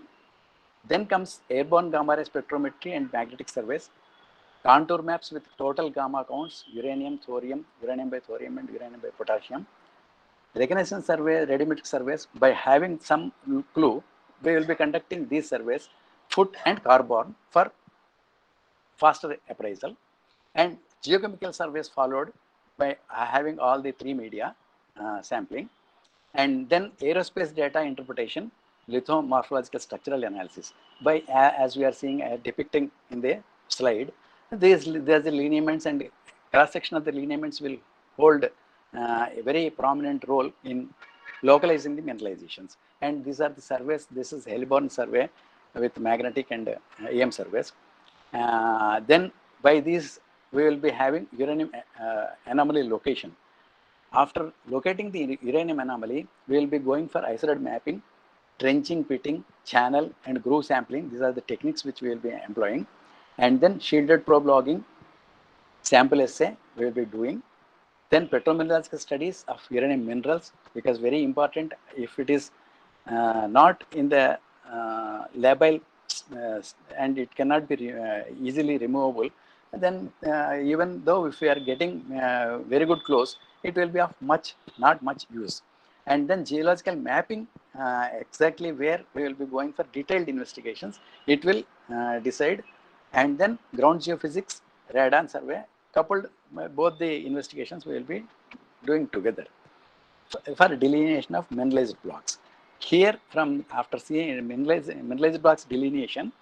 Then comes airborne gamma ray spectrometry and magnetic surveys, contour maps with total gamma counts, uranium, thorium, uranium by thorium, and uranium by potassium. Reconnaissance survey, radiometric surveys. By having some clue, we will be conducting these surveys, foot and carbon, for faster appraisal. And geochemical surveys followed by having all the 3 media sampling. And then aerospace data interpretation, lithomorphological structural analysis. By as we are seeing depicting in the slide, there's the lineaments, and cross-section of the lineaments will hold a very prominent role in localizing the mineralizations. And these are the surveys. This is Heliborn survey with magnetic and EM surveys. Then by these, we will be having uranium anomaly location. After locating the uranium anomaly, we will be going for isotope mapping, trenching, pitting, channel, and groove sampling. These are the techniques which we will be employing. And then shielded probe logging, sample assay we will be doing. Then petromineralogical studies of uranium minerals, because very important. If it is not in the labile and it cannot be easily removable, then even though if we are getting very good close, it will be of not much use. And then geological mapping, exactly where we will be going for detailed investigations, it will decide. And then ground geophysics, radon survey, coupled both the investigations we will be doing together for delineation of mineralized blocks. Here, from after seeing mineralized blocks delineation,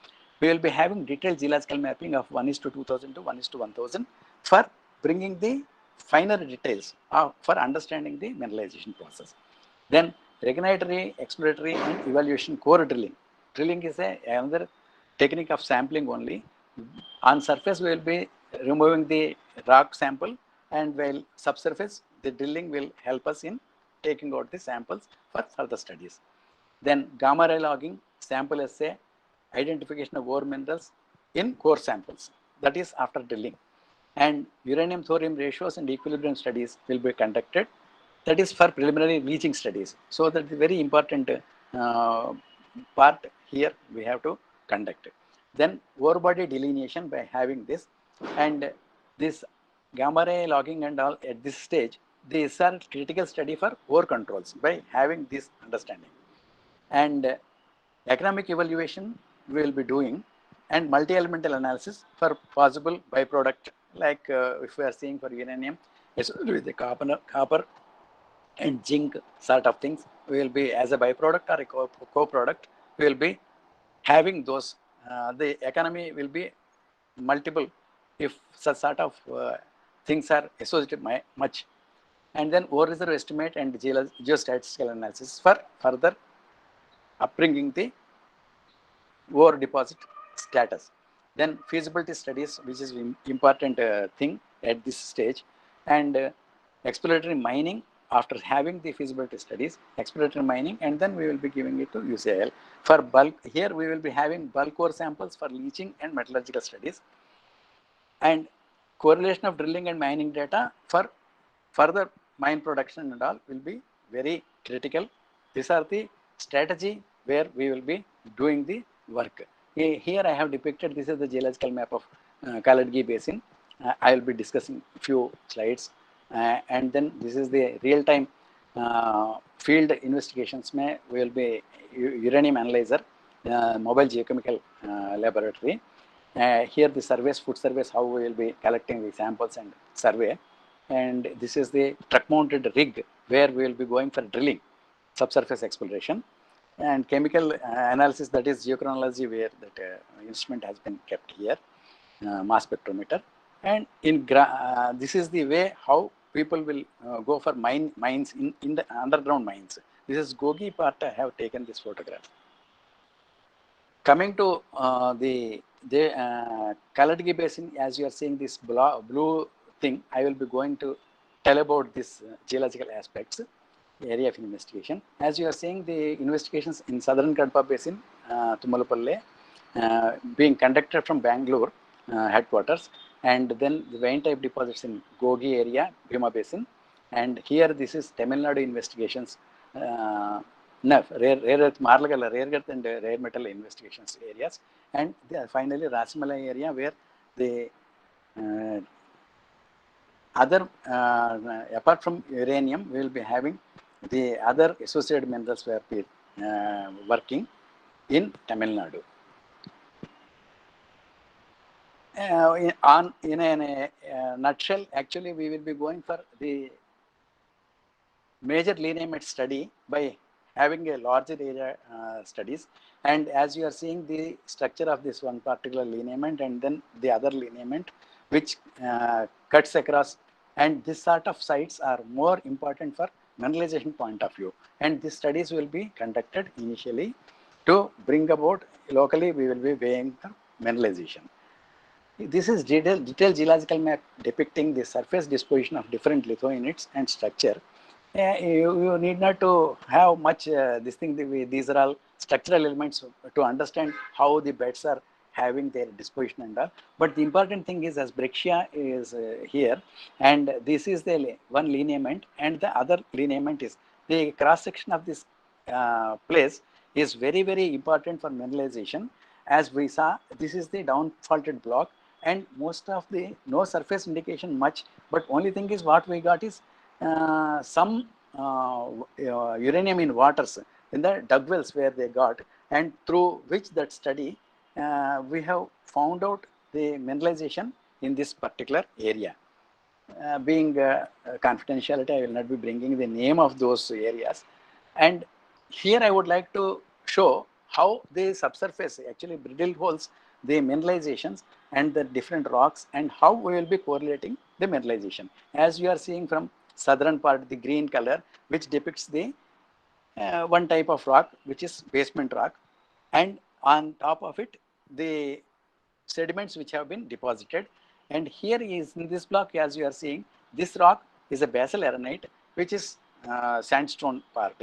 we will be having detailed geological mapping of 1:2000 to 1:1000 for bringing the finer details for understanding the mineralization process. Then regulatory, exploratory, and evaluation core drilling. Drilling is another technique of sampling only. On surface, we will be removing the rock sample, and while subsurface, the drilling will help us in taking out the samples for further studies. Then gamma ray logging, sample assay, identification of ore minerals in core samples, that is after drilling. And uranium thorium ratios and equilibrium studies will be conducted, that is for preliminary leaching studies. So that is very important part here we have to conduct. Then ore body delineation by having this, and this gamma ray logging and all at this stage, these are critical study for ore controls by having this understanding. And economic evaluation we will be doing, and multi-elemental analysis for possible byproduct, like if we are seeing for uranium, with the copper and zinc sort of things, we will be as a byproduct or a co-product, we will be having those. The economy will be multiple if such sort of things are associated much. And then ore reserve estimate and geostatistical analysis for further upbringing the ore deposit status. Then feasibility studies, which is important thing at this stage, and exploratory mining after having the feasibility studies, exploratory mining, and then we will be giving it to UCIL. For bulk, here we will be having bulk core samples for leaching and metallurgical studies, and correlation of drilling and mining data for further mine production and all will be very critical. These are the strategy where we will be doing the work. Here I have depicted, this is the geological map of Kaladgi Basin. I will be discussing few slides, and then this is the real-time field investigations. We will be uranium analyzer, mobile geochemical laboratory. Here the surveys, foot surveys, how we will be collecting the samples and survey. And this is the truck-mounted rig where we will be going for drilling, subsurface exploration, and chemical analysis, that is geochronology, where that instrument has been kept here, mass spectrometer. And in this is the way how people will go for mines in the underground mines. This is Gogi part. I have taken this photograph. Coming to the Kaladgi Basin, as you are seeing this blue thing, I will be going to tell about this geological aspects, area of investigation. As you are seeing, the investigations in southern Kadapa Basin, Tumalapalle, being conducted from Bangalore headquarters, and then the vein type deposits in Gogi area, Bhima Basin, and here this is Tamil Nadu investigations. Rare earth, Marlagala, rare earth and rare metal investigations areas, and finally Rasimala area, where the other apart from uranium, we will be having the other associated minerals where we working in Tamil Nadu. In a nutshell, actually we will be going for the major lineament study by having a larger area studies, and as you are seeing the structure of this one particular lineament and then the other lineament which cuts across, and this sort of sites are more important for mineralization point of view, and these studies will be conducted initially to bring about locally we will be weighing the mineralization. This is detailed geological map depicting the surface disposition of different litho units and structure. You need not to have much this thing. These are all structural elements to understand how the beds are having their disposition and all. But the important thing is, as Brexia is here, and this is the one lineament, and the other lineament is the cross section of this place is very, very important for mineralization. As we saw, this is the down faulted block, and most of the no surface indication much, but only thing is what we got is some uranium in waters in the dug wells where they got, and through which that study we have found out the mineralization in this particular area. Being confidentiality, I will not be bringing the name of those areas. And here I would like to show how the subsurface actually drill holes the mineralizations and the different rocks, and how we will be correlating the mineralization. As you are seeing from southern part, the green color, which depicts the one type of rock, which is basement rock, and on top of it, the sediments which have been deposited. And here is in this block, as you are seeing, this rock is a basal arenite, which is sandstone part.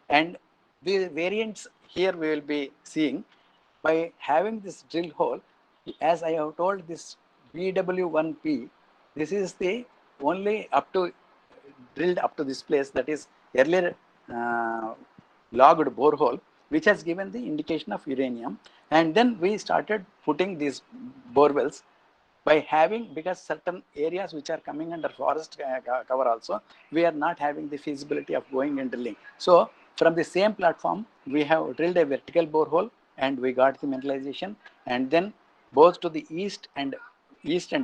And the variants here we will be seeing by having this drill hole. As I have told, this BW1P, this is the only up to drilled up to this place, that is earlier logged borehole, which has given the indication of uranium. And then we started putting these borewells by having, because certain areas which are coming under forest cover also, we are not having the feasibility of going and drilling. So from the same platform, we have drilled a vertical borehole and we got the mineralization. And then both to the east and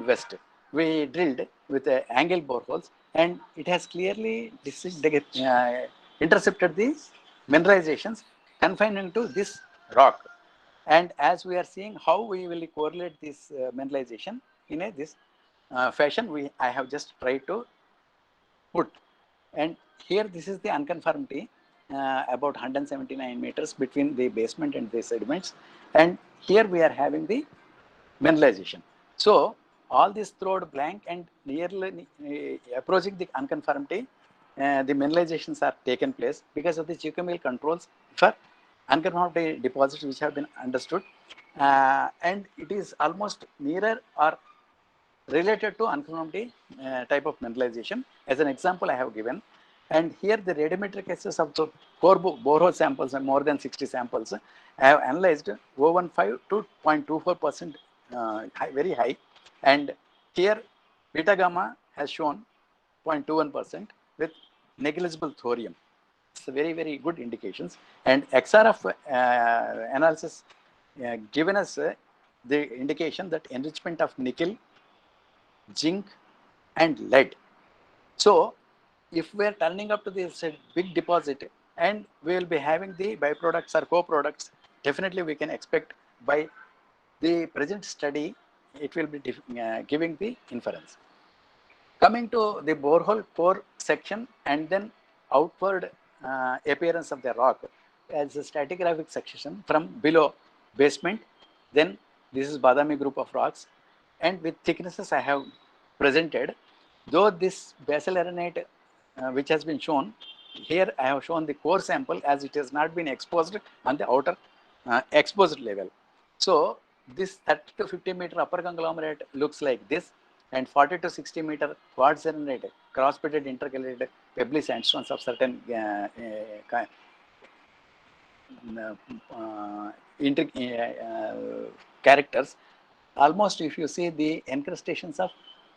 west, we drilled with angle boreholes, and it has clearly intercepted the mineralizations confined to this rock. And as we are seeing how we will correlate this mineralization in this fashion, I have just tried to put. And here this is the unconformity, about 179 meters between the basement and the sediments. And here we are having the mineralization. So all this throwed blank and nearly approaching the unconformity, the mineralizations are taken place because of the geochemical controls for unconformed deposits which have been understood, and it is almost nearer or related to unconformity type of mineralization. As an example, I have given, and here the radiometric cases of the core borehole samples and more than 60 samples, I have analyzed 0.15 to 0.24%, very high, and here beta gamma has shown 0.21% with negligible thorium. It's a very good indications, and XRF analysis given us the indication that enrichment of nickel, zinc and lead. So if we are turning up to this big deposit and we will be having the byproducts or co-products, definitely we can expect by the present study it will be giving the inference. Coming to the borehole core section and then outward appearance of the rock as a stratigraphic section from below basement, then this is Badami group of rocks, and with thicknesses I have presented. Though this basal arenite which has been shown, here I have shown the core sample as it has not been exposed on the outer exposed level. So this 30 to 50 meter upper conglomerate looks like this, and 40 to 60 meter quartz arenite cross-bedded intercalated pebbly sandstones of certain characters. Almost if you see the encrustations of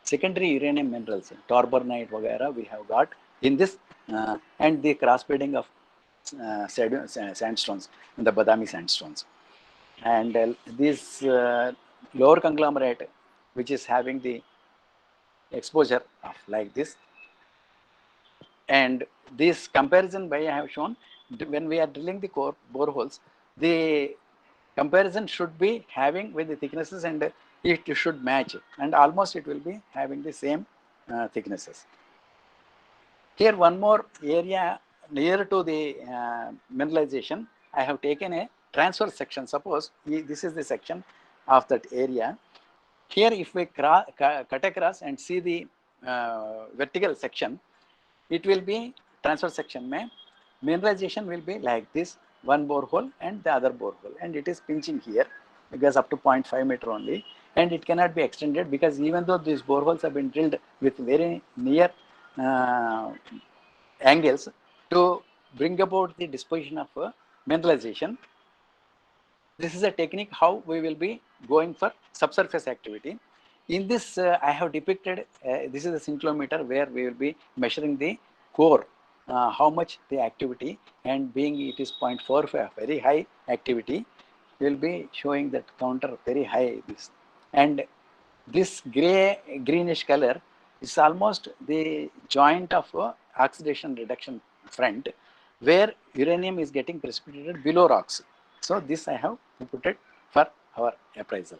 secondary uranium minerals, torbornite, vagara, we have got in this, and the cross-bedding of sandstones, the Badami sandstones. And this lower conglomerate, which is having the exposure of like this, and this comparison by I have shown, when we are drilling the core boreholes, the comparison should be having with the thicknesses, and it should match, and almost it will be having the same thicknesses. Here one more area near to the mineralization, I have taken a transfer section. Suppose this is the section of that area. Here if we cut across and see the vertical section, it will be transfer section mein mineralization will be like this, one borehole and the other borehole, and it is pinching here because up to 0.5 meter only, and it cannot be extended because even though these boreholes have been drilled with very near angles to bring about the disposition of mineralization. This is a technique how we will be going for subsurface activity. In this, I have depicted, this is a scintillometer where we will be measuring the core, how much the activity, and being it is 0.45, very high activity, we will be showing that counter very high. This, and this greenish color is almost the joint of oxidation reduction front, where uranium is getting precipitated below rocks. So this I have put it for our appraisal.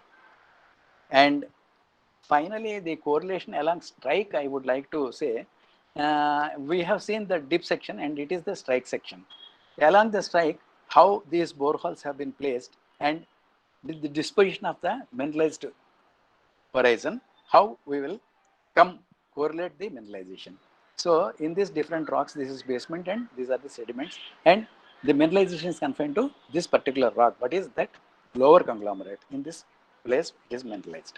And finally, the correlation along strike, I would like to say, we have seen the dip section and it is the strike section. Along the strike, how these boreholes have been placed and the disposition of the mineralized horizon, how we will come correlate the mineralization. So in these different rocks, this is basement and these are the sediments, and the mineralization is confined to this particular rock. What is that? Lower conglomerate. In this place, it is mineralized.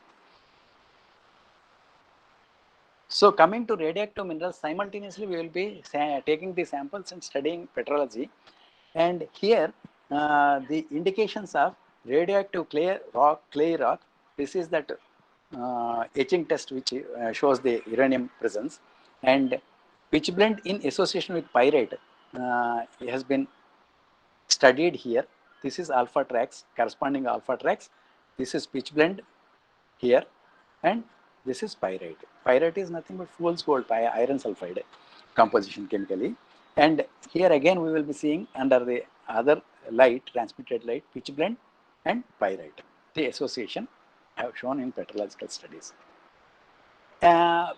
So coming to radioactive minerals, simultaneously we will be taking the samples and studying petrology. And here the indications of radioactive clay rock, this is that etching test which shows the uranium presence, and pitch blende in association with pyrite has been studied here. This is alpha tracks, corresponding alpha tracks. This is pitch blende here, and this is pyrite. Pyrite is nothing but fool's gold, iron sulfide composition chemically. And here again we will be seeing under the other light, transmitted light, pitch blende and pyrite. The association I have shown in petrological studies.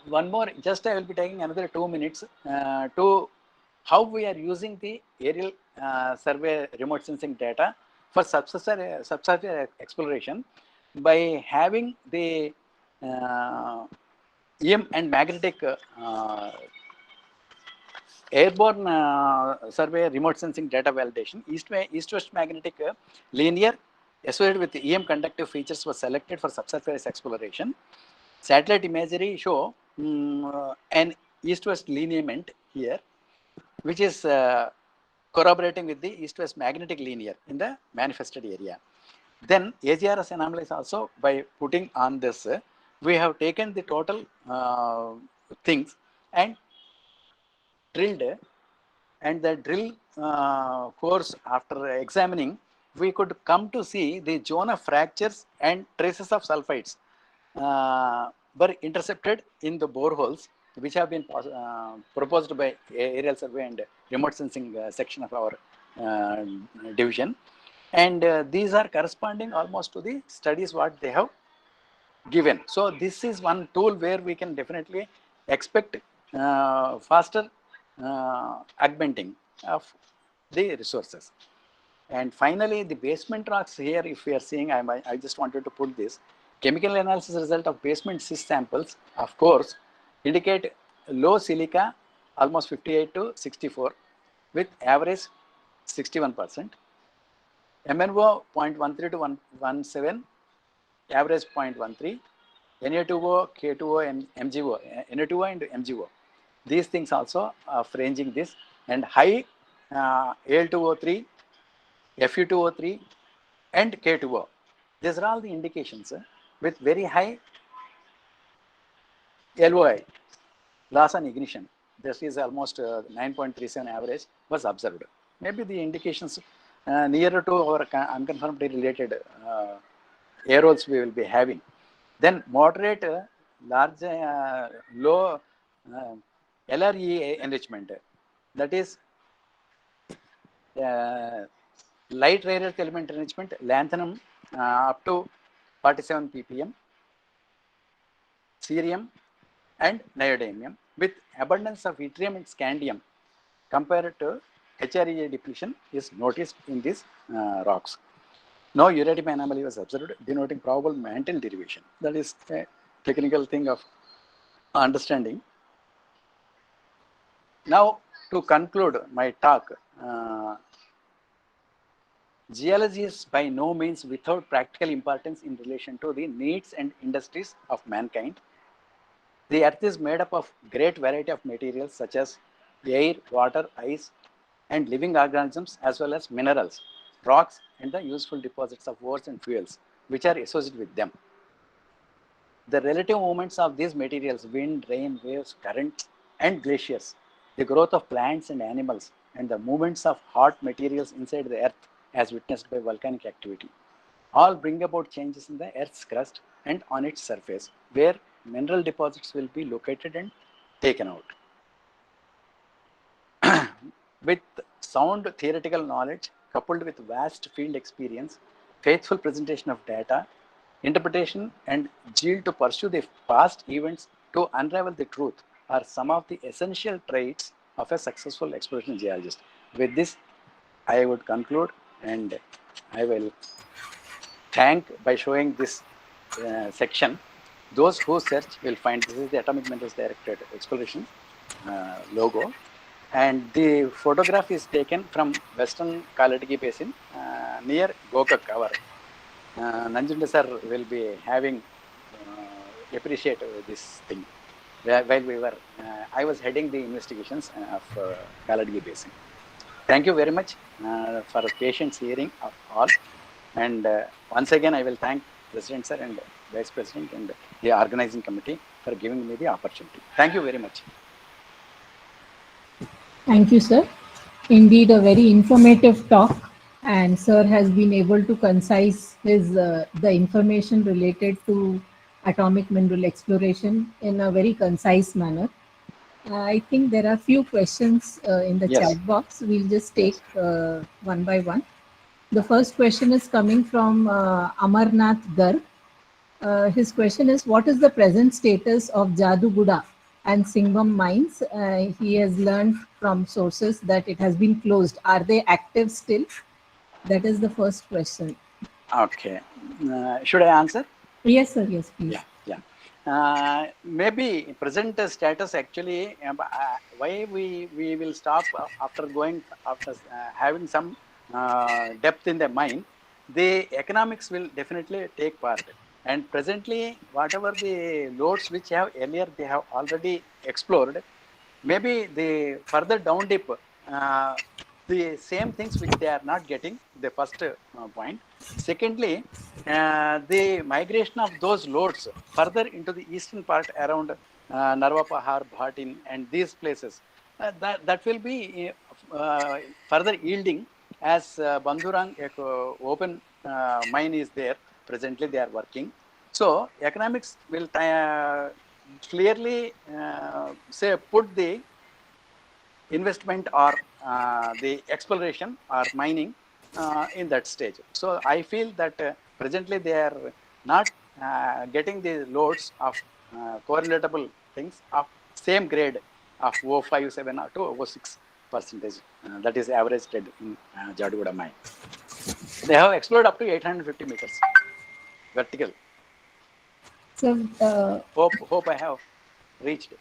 One more, just I will be taking another 2 minutes to how we are using the aerial survey remote sensing data for subsurface exploration by having the EM and magnetic airborne survey remote sensing data validation, east-west magnetic linear associated with EM conductive features was selected for subsurface exploration. Satellite imagery show an east-west lineament here, which is corroborating with the east-west magnetic linear in the manifested area. Then AGRS anomalies also, by putting on this, we have taken the total things and drilled, and the drill course, after examining, we could come to see the zone of fractures and traces of sulfides were intercepted in the boreholes, which have been proposed by aerial survey and remote sensing section of our division. And these are corresponding almost to the studies what they have given. So this is one tool where we can definitely expect faster augmenting of the resources. And finally, the basement rocks here, if we are seeing, I just wanted to put this. Chemical analysis result of basement cyst samples, of course, indicate low silica, almost 58 to 64, with average 61%. MnO 0.13 to 117, average 0.13. Na2O, K2O, MgO, Na2O and MgO. These things also are ranging this, and high Al2O3, Fu2O3 and K2O. These are all the indications with very high LOI, loss on ignition. This is almost 9.37 average was observed. Maybe the indications nearer to our unconfirmed related air holes we will be having. Then moderate, large, low LRE enrichment, that is light rare earth element enrichment, lanthanum up to 47 ppm, cerium and neodymium, with abundance of yttrium and scandium compared to HREA depletion is noticed in these rocks. No uranium anomaly was observed, denoting probable mantle derivation. That is a technical thing of understanding. Now, to conclude my talk, geology is by no means without practical importance in relation to the needs and industries of mankind. The earth is made up of great variety of materials such as air, water, ice, and living organisms, as well as minerals, rocks, and the useful deposits of ores and fuels, which are associated with them. The relative movements of these materials, wind, rain, waves, currents, and glaciers, the growth of plants and animals, and the movements of hot materials inside the earth as witnessed by volcanic activity, all bring about changes in the earth's crust and on its surface, where mineral deposits will be located and taken out. With sound theoretical knowledge coupled with vast field experience, faithful presentation of data, interpretation, and zeal to pursue the past events to unravel the truth are some of the essential traits of a successful exploration geologist. With this, I would conclude, and I will thank by showing this section. Those who search will find this is the Atomic Minerals Directorate Exploration logo. And the photograph is taken from Western Kalatigi Basin near Gokak. Our Nanjunda sir will be having appreciate this thing. While we were, I was heading the investigations of Kalatigi Basin. Thank you very much for a patient hearing of all. And once again, I will thank President sir and Vice President and the organizing committee for giving me the opportunity. Thank you very much. Thank you, sir. Indeed, a very informative talk, and sir has been able to concise his the information related to atomic mineral exploration in a very concise manner. I think there are few questions in the Yes. chat box. We'll just take one by one. The first question is coming from Amarnath Garg. His question is, what is the present status of Jaduguda and Singham mines? He has learned from sources that it has been closed. Are they active still? That is the first question. Okay. Should I answer? Yes, sir. Yes, please. Yeah. maybe present status actually, why we will stop after going, after having some depth in the mind, the economics will definitely take part. And presently, whatever the loads which have earlier they have already explored, maybe the further down dip, the same things which they are not getting, the first point. Secondly, the migration of those loads further into the eastern part around Narvapahar, Bhatin and these places, that will be further yielding, as Bandurang open mine is there, presently they are working. So economics will clearly say put the investment or the exploration or mining in that stage. So I feel that presently they are not getting the loads of correlatable things of same grade of 057 to 0.6%. That is averaged in Jadugoda mine. They have explored up to 850 meters vertical. So, Hope I have reached.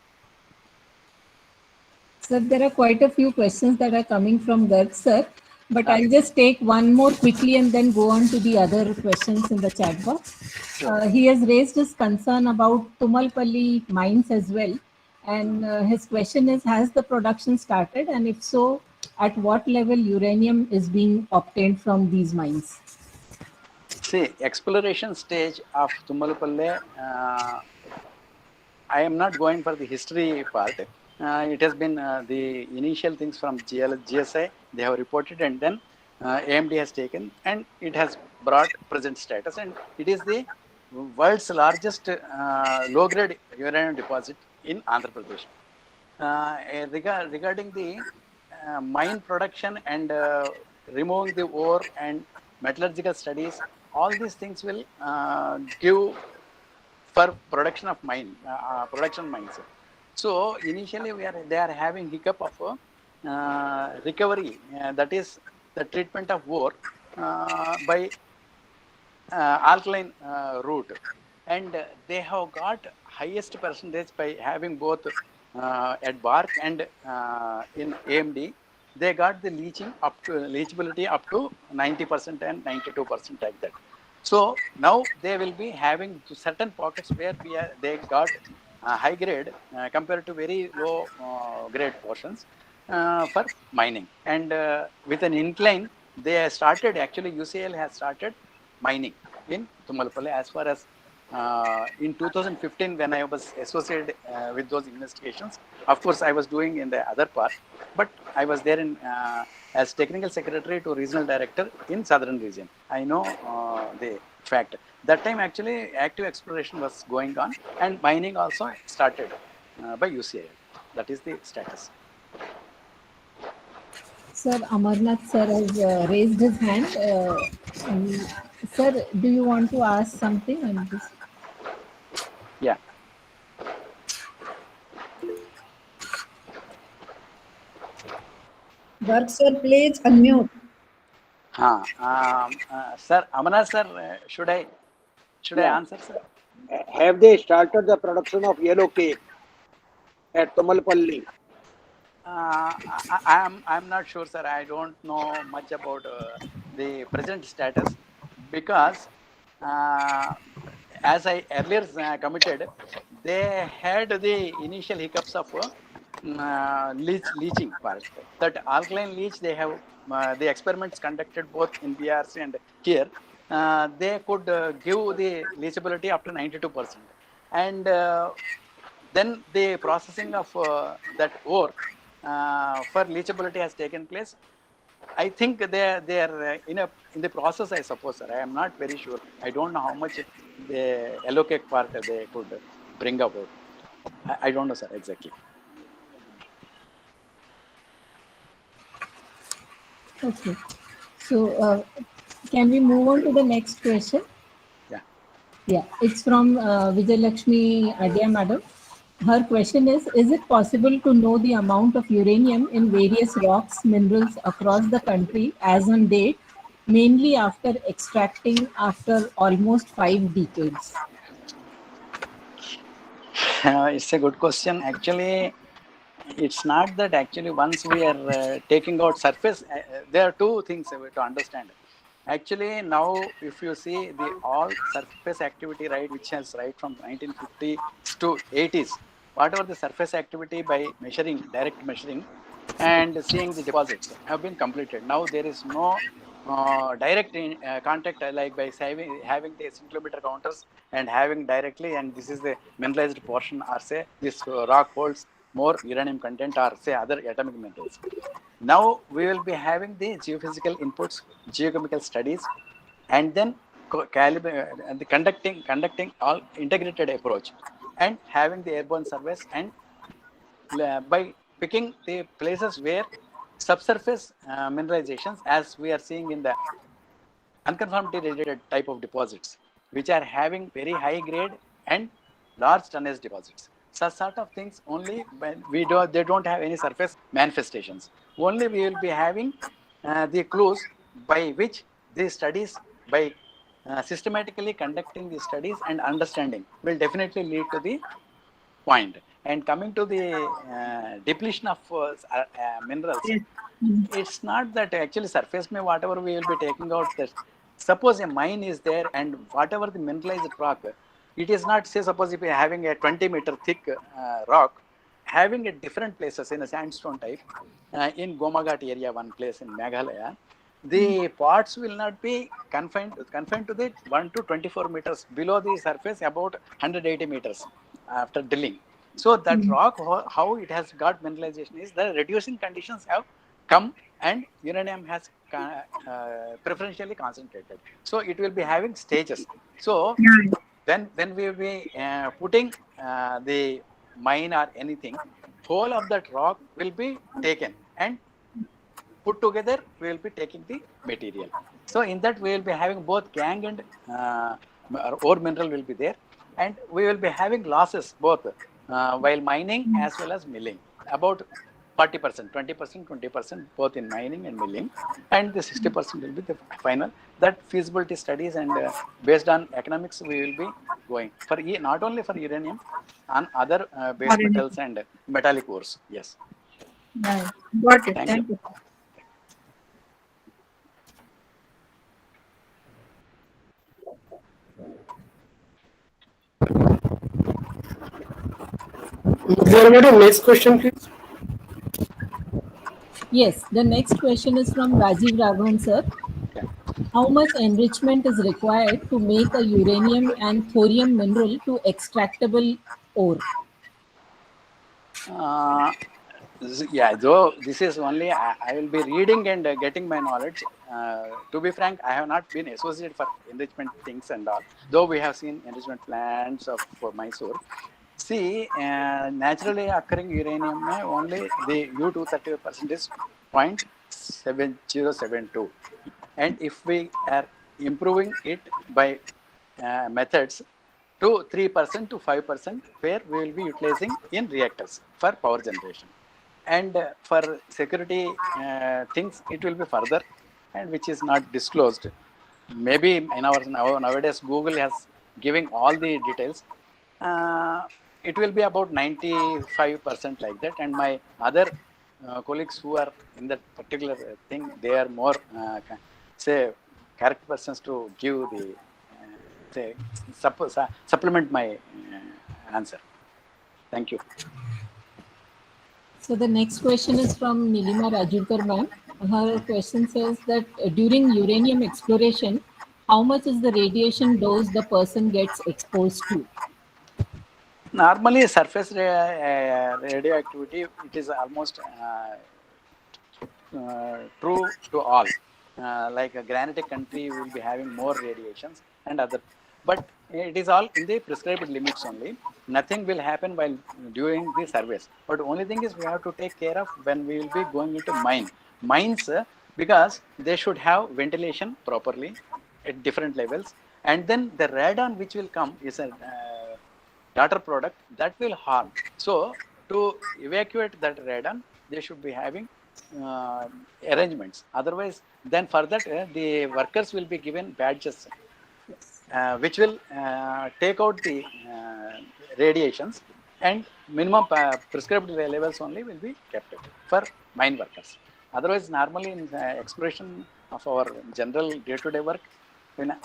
sir, there are quite a few questions that are coming from Garg sir, but I'll just take one more quickly and then go on to the other questions in the chat box. He has raised his concern about Tumalpalli mines as well. And his question is, has the production started? And if so, at what level uranium is being obtained from these mines? See, exploration stage of Tumalpalle, I am not going for the history part. It has been the initial things from GSI, they have reported, and then AMD has taken, and it has brought present status, and it is the world's largest low-grade uranium deposit in Andhra Pradesh. Regarding the mine production and removing the ore and metallurgical studies, all these things will give for production of production mines. So initially they are having hiccup of recovery, that is the treatment of ore by alkaline route, and they have got highest percentage by having both at Bark and in AMD. They got the leachability up to 90% and 92% like that. So now they will be having certain pockets where they got high grade compared to very low grade portions for mining. And with an incline, they started, actually UCL has started mining in Tumalpalli as far as in 2015 when I was associated with those investigations. Of course, I was doing in the other part, but I was there in as technical secretary to regional director in southern region. I know the fact. That time actually active exploration was going on and mining also started by UCL. That is the status. Sir, Amarnath sir has raised his hand. Sir, do you want to ask something on this? Yeah. Garg sir, please unmute. Sir, Amarnath sir, should I answer, sir? Have they started the production of yellow cake at Tumalpalli? I'm not sure, sir. I don't know much about the present status, because as I earlier committed, they had the initial hiccups of leaching part. That alkaline leach, they have the experiments conducted both in BRC and here. They could give the leachability up to 92%. And then the processing of that ore for leachability has taken place. I think they are in the process, I suppose, sir. I am not very sure. I don't know how much the yellow cake part they could bring about. I don't know, sir, exactly. Okay. So can we move on to the next question? Yeah. Yeah, it's from Vijay Lakshmi Adya madam. Her question is it possible to know the amount of uranium in various rocks, minerals across the country as on date, mainly after extracting after almost 5 decades? It's a good question. Actually, it's not that actually once we are taking out surface, there are two things we have to understand. Actually, now if you see the all surface activity, right, which has right from 1950s to 80s, whatever the surface activity by measuring, direct measuring and seeing the deposits have been completed. Now there is no direct contact like by having the scintillometer counters and having directly, and this is the mineralized portion, or say this rock holds more uranium content, or say other atomic minerals. Now we will be having the geophysical inputs, geochemical studies, and then the conducting all integrated approach, and having the airborne surveys, and by picking the places where subsurface mineralizations, as we are seeing in the unconformity related type of deposits, which are having very high grade and large tonnage deposits. Such sort of things only when they don't have any surface manifestations. Only we will be having the clues by which these studies, by systematically conducting these studies and understanding, will definitely lead to the point. And coming to the depletion of minerals, it's not that actually surface may whatever we will be taking out that. Suppose a mine is there and whatever the mineralized rock, it is not, say suppose if you are having a 20-meter thick rock, having at different places in a sandstone type, in Gomaghat area, one place in Meghalaya, the parts will not be confined to the 1 to 24 meters below the surface, about 180 meters after drilling. So that rock, how it has got mineralization is the reducing conditions have come and uranium has preferentially concentrated. So it will be having stages. So when we will be putting the mine or anything, whole of that rock will be taken and put together, we will be taking the material. So in that we will be having both gangue and ore mineral will be there, and we will be having losses both while mining as well as milling, about 40%, 20%, 20%, both in mining and milling, and the 60% will be the final. That feasibility studies and based on economics, we will be going for not only for uranium, on other base metals and metallic ores. Yes. Right. Got it. Thank Thank you. you. Madam, next question, please. Yes, the next question is from Rajiv Raghavan, sir. How much enrichment is required to make a uranium and thorium mineral to extractable ore? Yeah, though this is only, I will be reading and getting my knowledge. To be frank, I have not been associated for enrichment things and all, though we have seen enrichment plants for Mysore. See, naturally occurring uranium, only the U-235% is 0.7072. And if we are improving it by methods to 3% to 5%, where we will be utilizing in reactors for power generation. And for security things, it will be further, and which is not disclosed. Maybe in our nowadays Google has giving all the details. It will be about 95% like that. And my other colleagues who are in that particular thing, they are more say correct persons to give the say supplement my answer. Thank you. So the next question is from Nilima Rajurkar ma'am. Her question says that during uranium exploration, how much is the radiation dose the person gets exposed to? Normally, surface radioactivity, it is almost true to all. Like a granitic country will be having more radiations and other, but it is all in the prescribed limits only. Nothing will happen while doing the surveys. But only thing is we have to take care of when we will be going into mines, because they should have ventilation properly at different levels, and then the radon which will come is a daughter product that will harm. So to evacuate that radon, they should be having arrangements. Otherwise, then for that the workers will be given badges which will take out the radiations, and minimum prescribed levels only will be kept for mine workers. Otherwise, normally in expression of our general day-to-day work,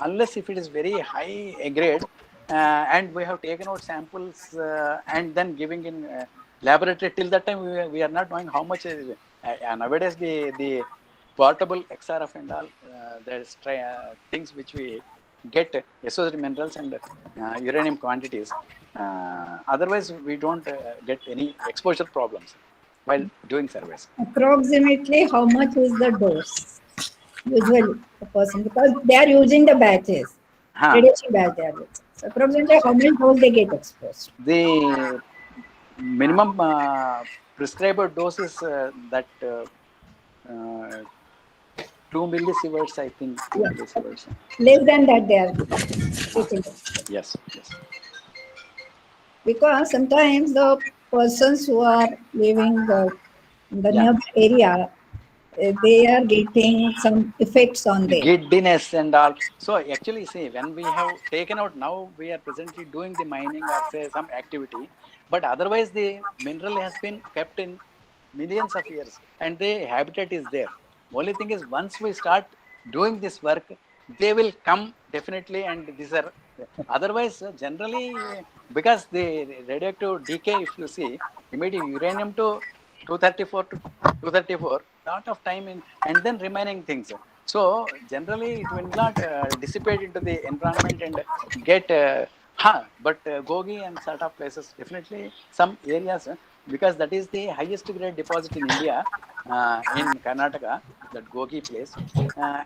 unless if it is very high grade, and we have taken out samples and then giving in laboratory, till that time we are not knowing how much is, nowadays the portable XRF and all, there's things which we get associated minerals and uranium quantities. Otherwise, we don't get any exposure problems while doing surveys. Approximately how much is the dose usually a person, because they are using the batches, radiation batch they are using. So approximately how many dose they get exposed? The minimum prescribed dose is that 2 millisieverts, I think. 2 millisieverts. Less than that they are getting. Yes, yes. Because sometimes the persons who are living in the nearby area, they are getting some effects on them. Giddiness and all. So actually, see, when we have taken out, now we are presently doing the mining or say some activity, but otherwise the mineral has been kept in millions of years and the habitat is there. Only thing is, once we start doing this work, they will come definitely, and these are otherwise generally, because the radioactive decay, if you see, immediate uranium to 234 to 234, lot of time in, and then remaining things. So generally it will not dissipate into the environment and get but Gogi and sort of places, definitely some areas, because that is the highest grade deposit in India, in Karnataka, that Gogi place,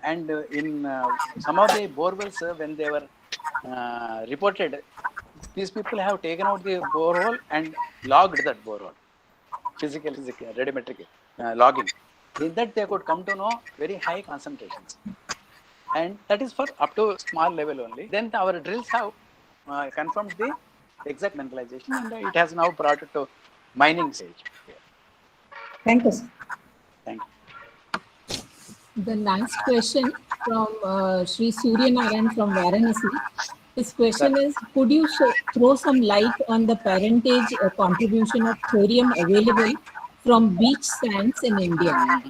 and in some of the borewells, when they were reported, these people have taken out the borehole and logged that borehole, physical, radiometric logging. In that they could come to know very high concentrations, and that is for up to small level only. Then our drills have confirmed the exact mineralization, and it has now brought it to mining stage. Thank you, sir. Thank you. The last question from Sri Surya Narayan from Varanasi. His question is, could you throw some light on the parentage contribution of thorium available from beach sands in India?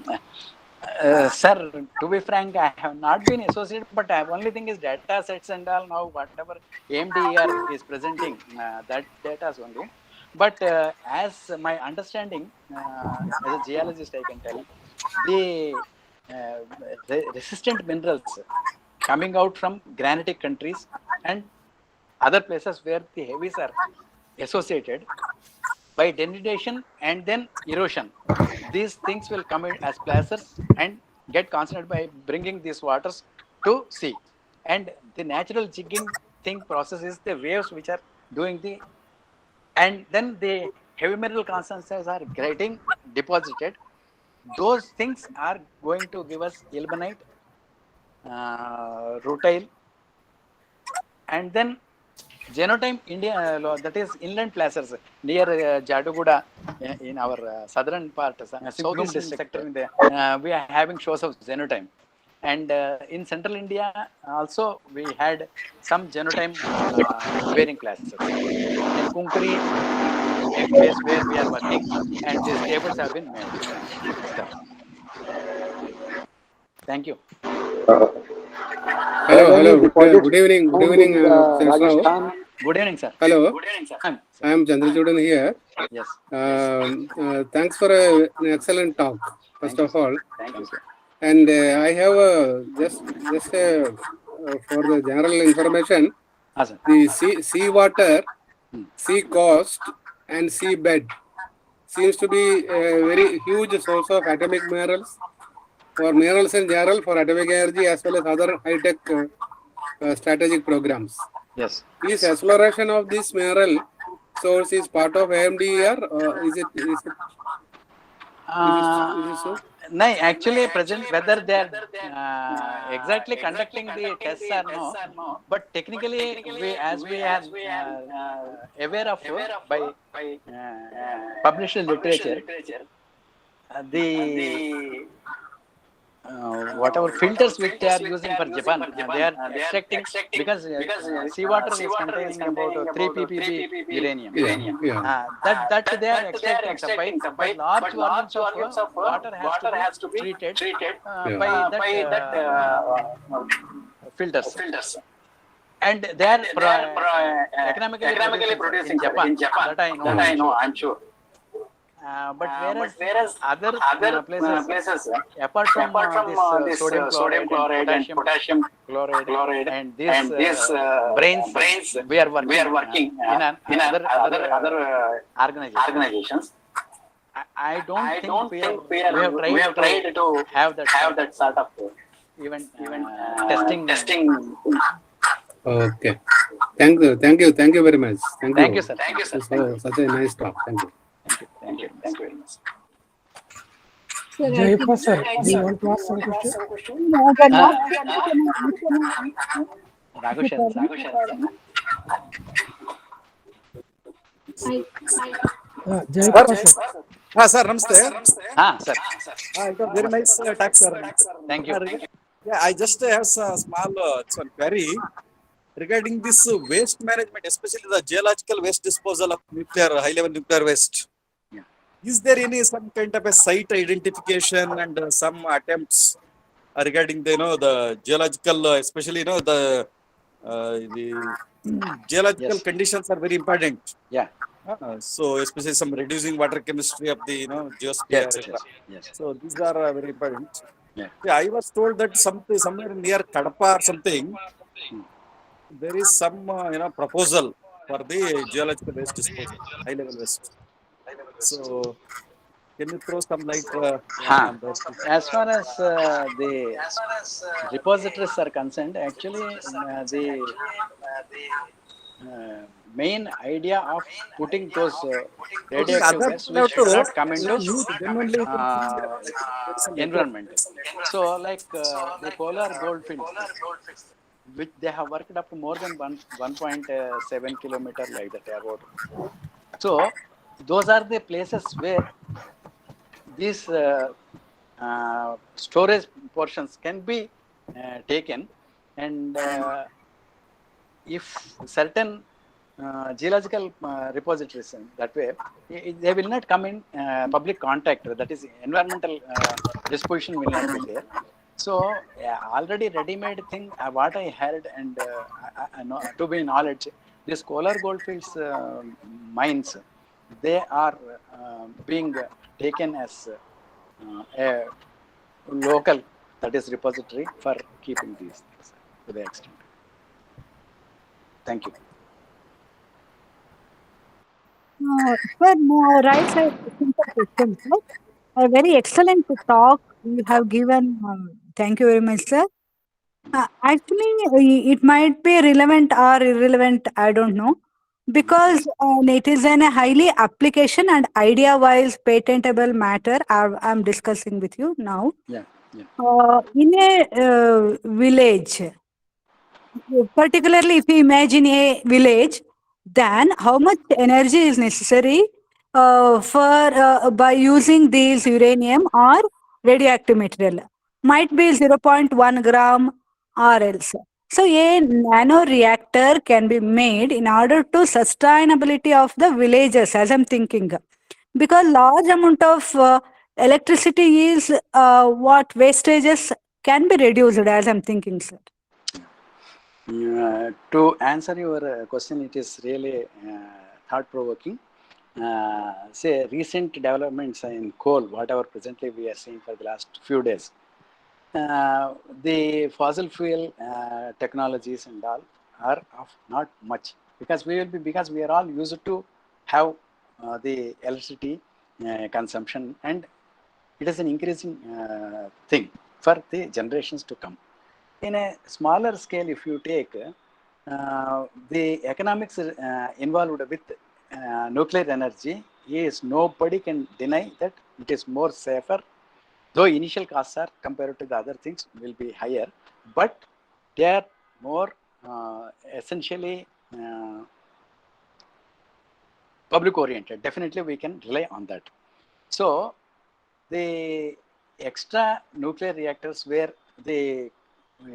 Sir, to be frank, I have not been associated, but only thing is data sets and all, now whatever AMDER is presenting, that data is only. But as my understanding, as a geologist, I can tell, the resistant minerals coming out from granitic countries and other places where the heavies are associated, by denudation and then erosion, these things will come in as placers and get concentrated by bringing these waters to sea. And the natural jigging thing process is the waves which are doing the, and then the heavy mineral concentrations are getting deposited. Those things are going to give us ilmenite, rutile, and then genotime India, that is inland placers near Jaduguda in our southern part, southeastern sector. In the, we are having shows of genotime, and in central India also we had some genotime bearing placers. In Kunkuri, a place where we are working, and these tables have been made. Thank you. Hello. Good evening. Good evening, Rajasthan. Good evening, sir. Hello. Good evening, sir. I am Chandrachudan here. Yes. Thanks for an excellent talk, first of all. Thank you, sir. And I have just for the general information, the sea water, sea coast, and sea bed seems to be a very huge source of atomic minerals, for minerals in general, for atomic energy, as well as other high-tech strategic programs. Yes. Is exploration of this mineral source is part of AMDER, or is it so? No, actually, present whether they are exactly conducting the tests or no, but technically, as we are aware of by published literature, the whatever filters which they are using for Japan, they are extracting because seawater is containing about 3 ppb uranium. Yeah. That they are extracting. So by large volumes of water has to be treated by that filters. And they are economically producing in Japan. That I know, I'm sure. But whereas other places, apart from this sodium chloride and potassium chloride and these brains, we are working in other organizations. I don't think we have tried to have that sort of even testing. Okay. Thank you very much. Thank you, sir. So, such a nice talk. Thank you. Thank you very much. Sir, I Jayapal think- sir, do you want to ask some question? Raghu. Jayapal sir. Sir, namaste. Sir. It was very nice talk, sir. Thank you. Yeah, I just have a small query regarding this waste management, especially the geological waste disposal of high-level nuclear waste. Yeah. Is there some kind of a site identification and some attempts regarding the geological, especially the geological Yes. conditions are very important. Yeah. So especially some reducing water chemistry of the geosphere. Yes. So these are very important. Yeah. I was told that somewhere near Kadapa or something, there is some proposal for the geological waste disposal, high level waste. So can you throw some light on that? As far as the repositories are concerned, actually the main idea of putting those radioactive waste which should not come into environment. So like the polar goldfields, which they have worked up to more than 1.7 kilometer like that about. So those are the places where these storage portions can be taken, and if certain geological repositories that way, they will not come in public contact, that is environmental disposition will not be there. So already ready-made thing, what I heard and I know, to be knowledge, these Kolar Goldfields mines, they are being taken as a local, that is repository for keeping these things to the extent. Thank you. Sir, no, right side simple question, sir. A very excellent talk you have given. Thank you very much, sir. Actually, it might be relevant or irrelevant, I don't know, because it is a highly application and idea-wise patentable matter I'm discussing with you now. Yeah. In a village, particularly if you imagine a village, then how much energy is necessary for by using these uranium or radioactive material? Might be 0.1 gram or else. So a nano reactor can be made in order to sustainability of the villages, as I'm thinking, because large amount of electricity is what wastages can be reduced, as I'm thinking, sir. To answer your question, it is really thought-provoking. Say recent developments in coal, whatever presently we are seeing for the last few days, the fossil fuel technologies and all are of not much, because we are all used to have the electricity consumption, and it is an increasing thing for the generations to come. In a smaller scale, if you take the economics involved with nuclear energy, is nobody can deny that it is more safer, though initial costs are compared to the other things will be higher, but they are more essentially public oriented. Definitely we can rely on that. So the extra nuclear reactors where the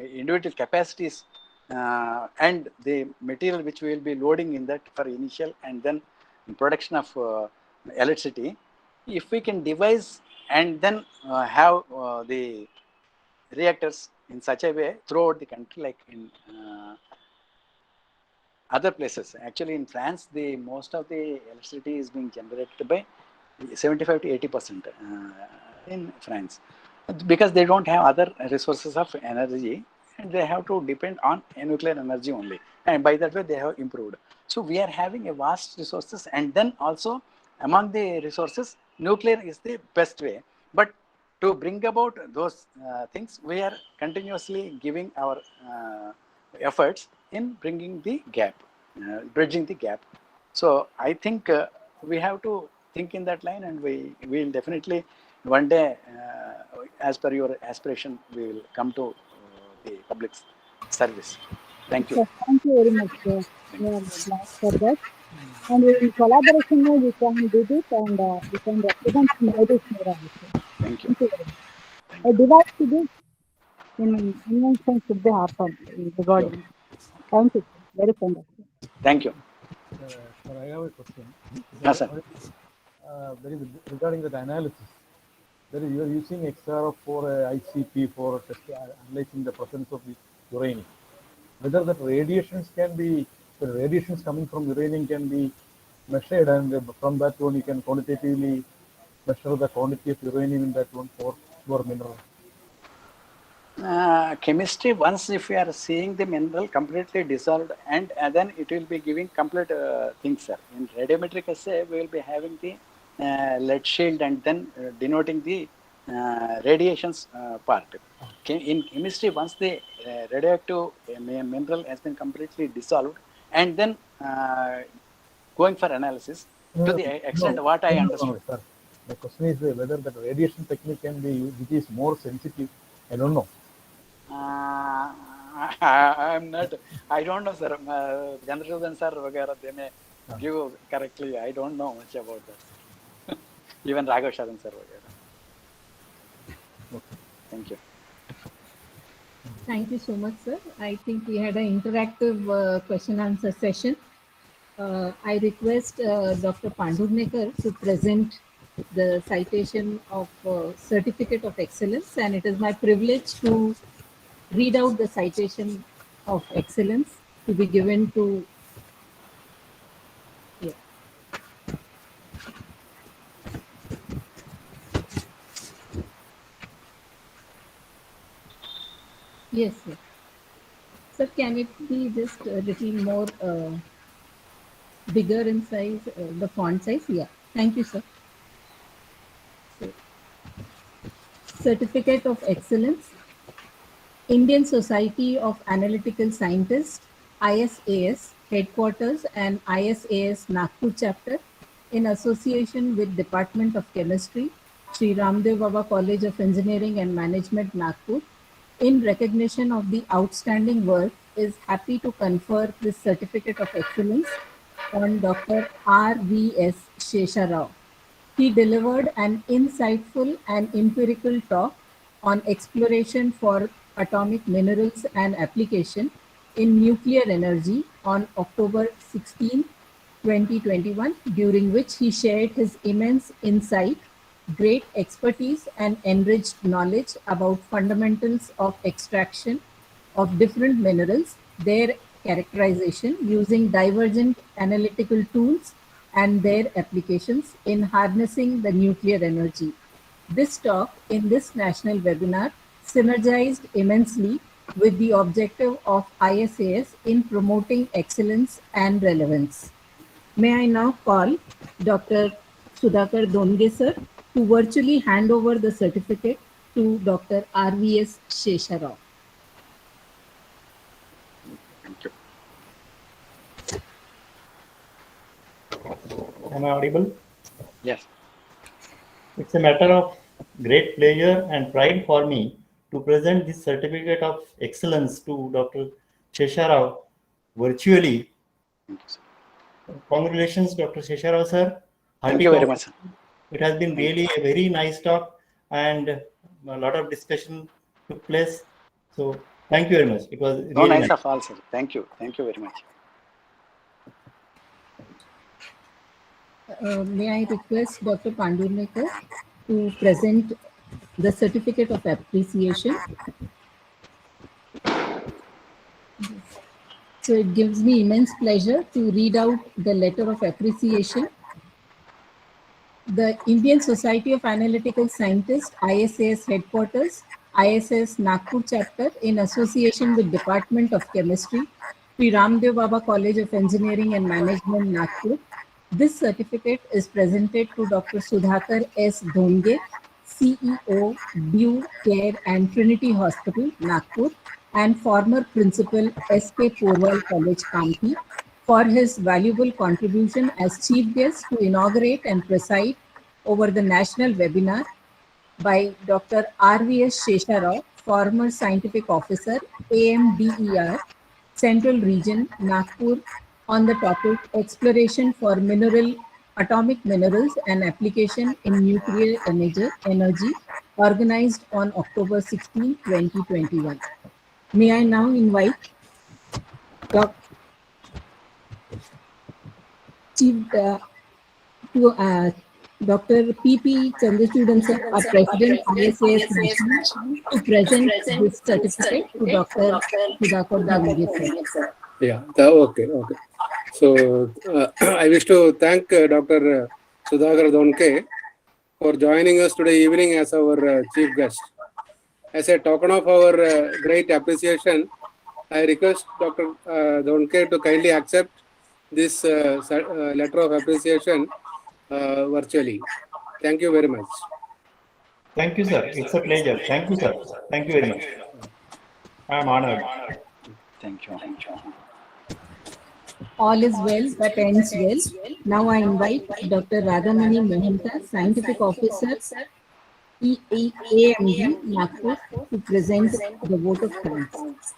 individual capacities and the material which we will be loading in that for initial and then production of electricity, if we can devise and then have the reactors in such a way throughout the country, like in other places. Actually, in France, the most of the electricity is being generated by 75 to 80% in France, because they don't have other resources of energy and they have to depend on nuclear energy only. And by that way, they have improved. So we are having a vast resources, and then also among the resources, nuclear is the best way. But to bring about those things, we are continuously giving our efforts in bringing the gap, bridging the gap. So I think we have to think in that line, and we will definitely one day, as per your aspiration, we will come to the public service. Thank you. Sir, thank you very much, sir. We are glad for that. And in collaboration, we can do this and we can represent Nordic more also. Thank you. Thank you very much. A device to this invention should be happen regarding. Thank you, sir. Very kind of you. Thank you. Sir, I have a question. Yes, sir. There is regarding the analysis. There is, you are using XRF for ICP for analyzing the presence of the uranium. Whether that radiations can be, the radiations coming from uranium can be measured, and from that one you can quantitatively measure the quantity of uranium in that one for your mineral. Chemistry, once if we are seeing the mineral completely dissolved, and then it will be giving complete things, sir. In radiometric assay, we will be having the lead shield and then denoting the radiations part. In chemistry, once the radioactive mineral has been completely dissolved, and then going for analysis to the extent what I understood. Sir. The question is whether the radiation technique can be used, which is more sensitive. I don't know. I'm not. I don't know, sir. Chandrasudan sir, they may give correctly. I don't know much about that. Even Raghav Sharan sir. Okay. Thank you. Thank you so much, sir. I think we had an interactive question answer session. I request Dr. Pandurnikar to present the citation of Certificate of Excellence, and it is my privilege to read out the citation of excellence to be given to. Yeah. Yes, sir. Sir, can it be just a little more bigger in size, the font size? Yeah. Thank you, sir. So, Certificate of Excellence, Indian Society of Analytical Scientists, ISAS Headquarters and ISAS Nagpur Chapter, in association with Department of Chemistry, Sri Ramdev Baba College of Engineering and Management, Nagpur, in recognition of the outstanding work, is happy to confer this Certificate of Excellence on Dr. R.V.S. Shesha Rao. He delivered an insightful and empirical talk on exploration for atomic minerals and application in nuclear energy on October 16, 2021, during which he shared his immense insight, great expertise, and enriched knowledge about fundamentals of extraction of different minerals, their characterization using divergent analytical tools, and their applications in harnessing the nuclear energy. This talk in this national webinar synergized immensely with the objective of ISAS in promoting excellence and relevance. May I now call Dr. Sudhakar Donge sir to virtually hand over the certificate to Dr. R.V.S. Shesha Rao. Thank you. Am I audible? Yes. It's a matter of great pleasure and pride for me to present this Certificate of Excellence to Dr. Shesha Rao virtually. Thank you, sir. Congratulations, Dr. Shesha Rao, sir. Thank you very much, sir. It has been really a very nice talk, and a lot of discussion took place. So thank you very much. It was No, really nice nice. of all, sir. Thank you. Thank you very much. May I request Dr. Pandurnikar to present the certificate of appreciation. So it gives me immense pleasure to read out the letter of appreciation. The Indian Society of Analytical Scientists, ISAS headquarters, ISAS Nagpur chapter, in association with Department of Chemistry, Sri Ramdev Baba College of Engineering and Management, Nagpur. This certificate is presented to Dr. Sudhakar S. Dhonge, CEO, Due Care and Trinity Hospital, Nagpur, and former principal S.K. Porwal College, Kampi, for his valuable contribution as chief guest to inaugurate and preside over the national webinar by Dr. R.V.S. Shesharao, former scientific officer, AMDER, Central Region, Nagpur, on the topic Exploration for Atomic Minerals and Application in Nuclear Energy, organized on October 16, 2021. May I now invite Dr. P.P. Chandrachudan, sir, our President, ISAS National, to present this certificate to Dr. Sudhakar Dhonge, sir. Yeah, okay. So I wish to thank Dr. Sudhakar Dhonke for joining us today evening as our chief guest. As a token of our great appreciation, I request Dr. Dhonke to kindly accept this letter of appreciation virtually. Thank you very much. Thank you, sir. It's a pleasure. Thank you, sir. Thank you very much. I am honored. Thank you. All is well that ends well. Now I invite Dr. Radhamani Mahanta, Scientific Officer, AMD, Nagpur, to present the vote of thanks.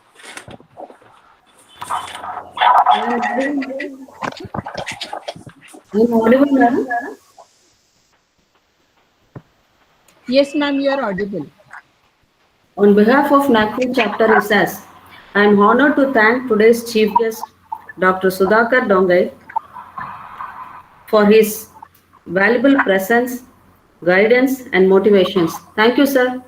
Yes, ma'am, you are audible. On behalf of Nagpur chapter ISAS, I am honored to thank today's chief guest, Dr. Sudhakar Dhonge, for his valuable presence, guidance, and motivations. Thank you, sir.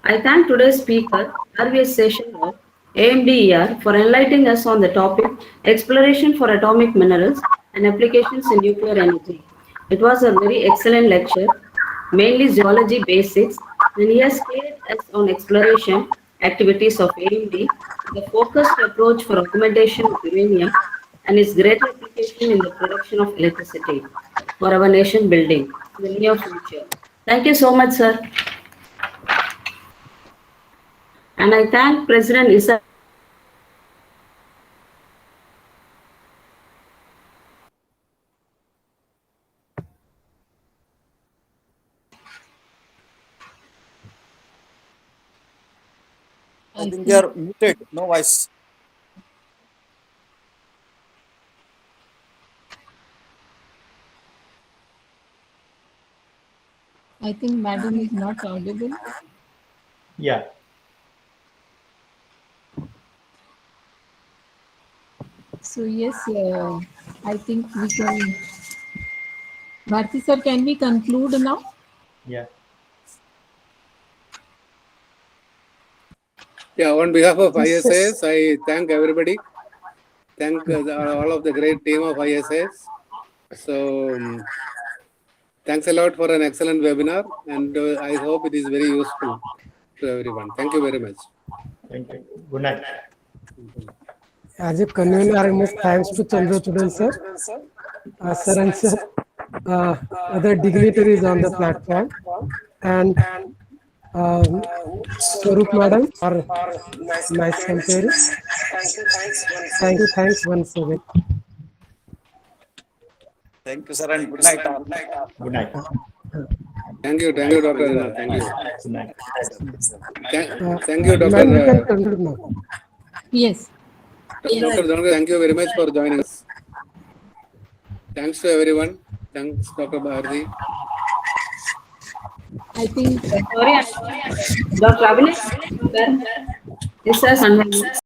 I thank today's speaker, R.V.S. Shesharao, AMDER, for enlightening us on the topic Exploration for Atomic Minerals and Applications in Nuclear Energy. It was a very excellent lecture, mainly geology basics, and he has cleared us on exploration activities of AMD, the focused approach for augmentation of uranium, and its greater application in the production of electricity for our nation building in the near future. Thank you so much, sir. And I thank President ISAS. I think they are muted. No voice. I think madam is not audible. Yeah. So yes, I think we can. Bharti sir, can we conclude now? Yeah. Yeah, on behalf of ISAS, I thank everybody. Thank all of the great team of ISAS. So thanks a lot for an excellent webinar, and I hope it is very useful to everyone. Thank you very much. Thank you. Good night. As a convener, I must thanks to Chandrachudan sir, sir and sir, other dignitaries on the platform, and Swarup madam for nice comparing. Thanks once again. Thank you, sir, and good night. Good night. Thank you, Dr. Thank you. Good night. Thank you, Dr. Ma'am, we can conclude now. Yes. Dr. Dhonge, thank you very much for joining us. Thanks to everyone. Thanks, Dr. Bharti. I think Sorry, Dr. Abhinay, sir. Yes, sir.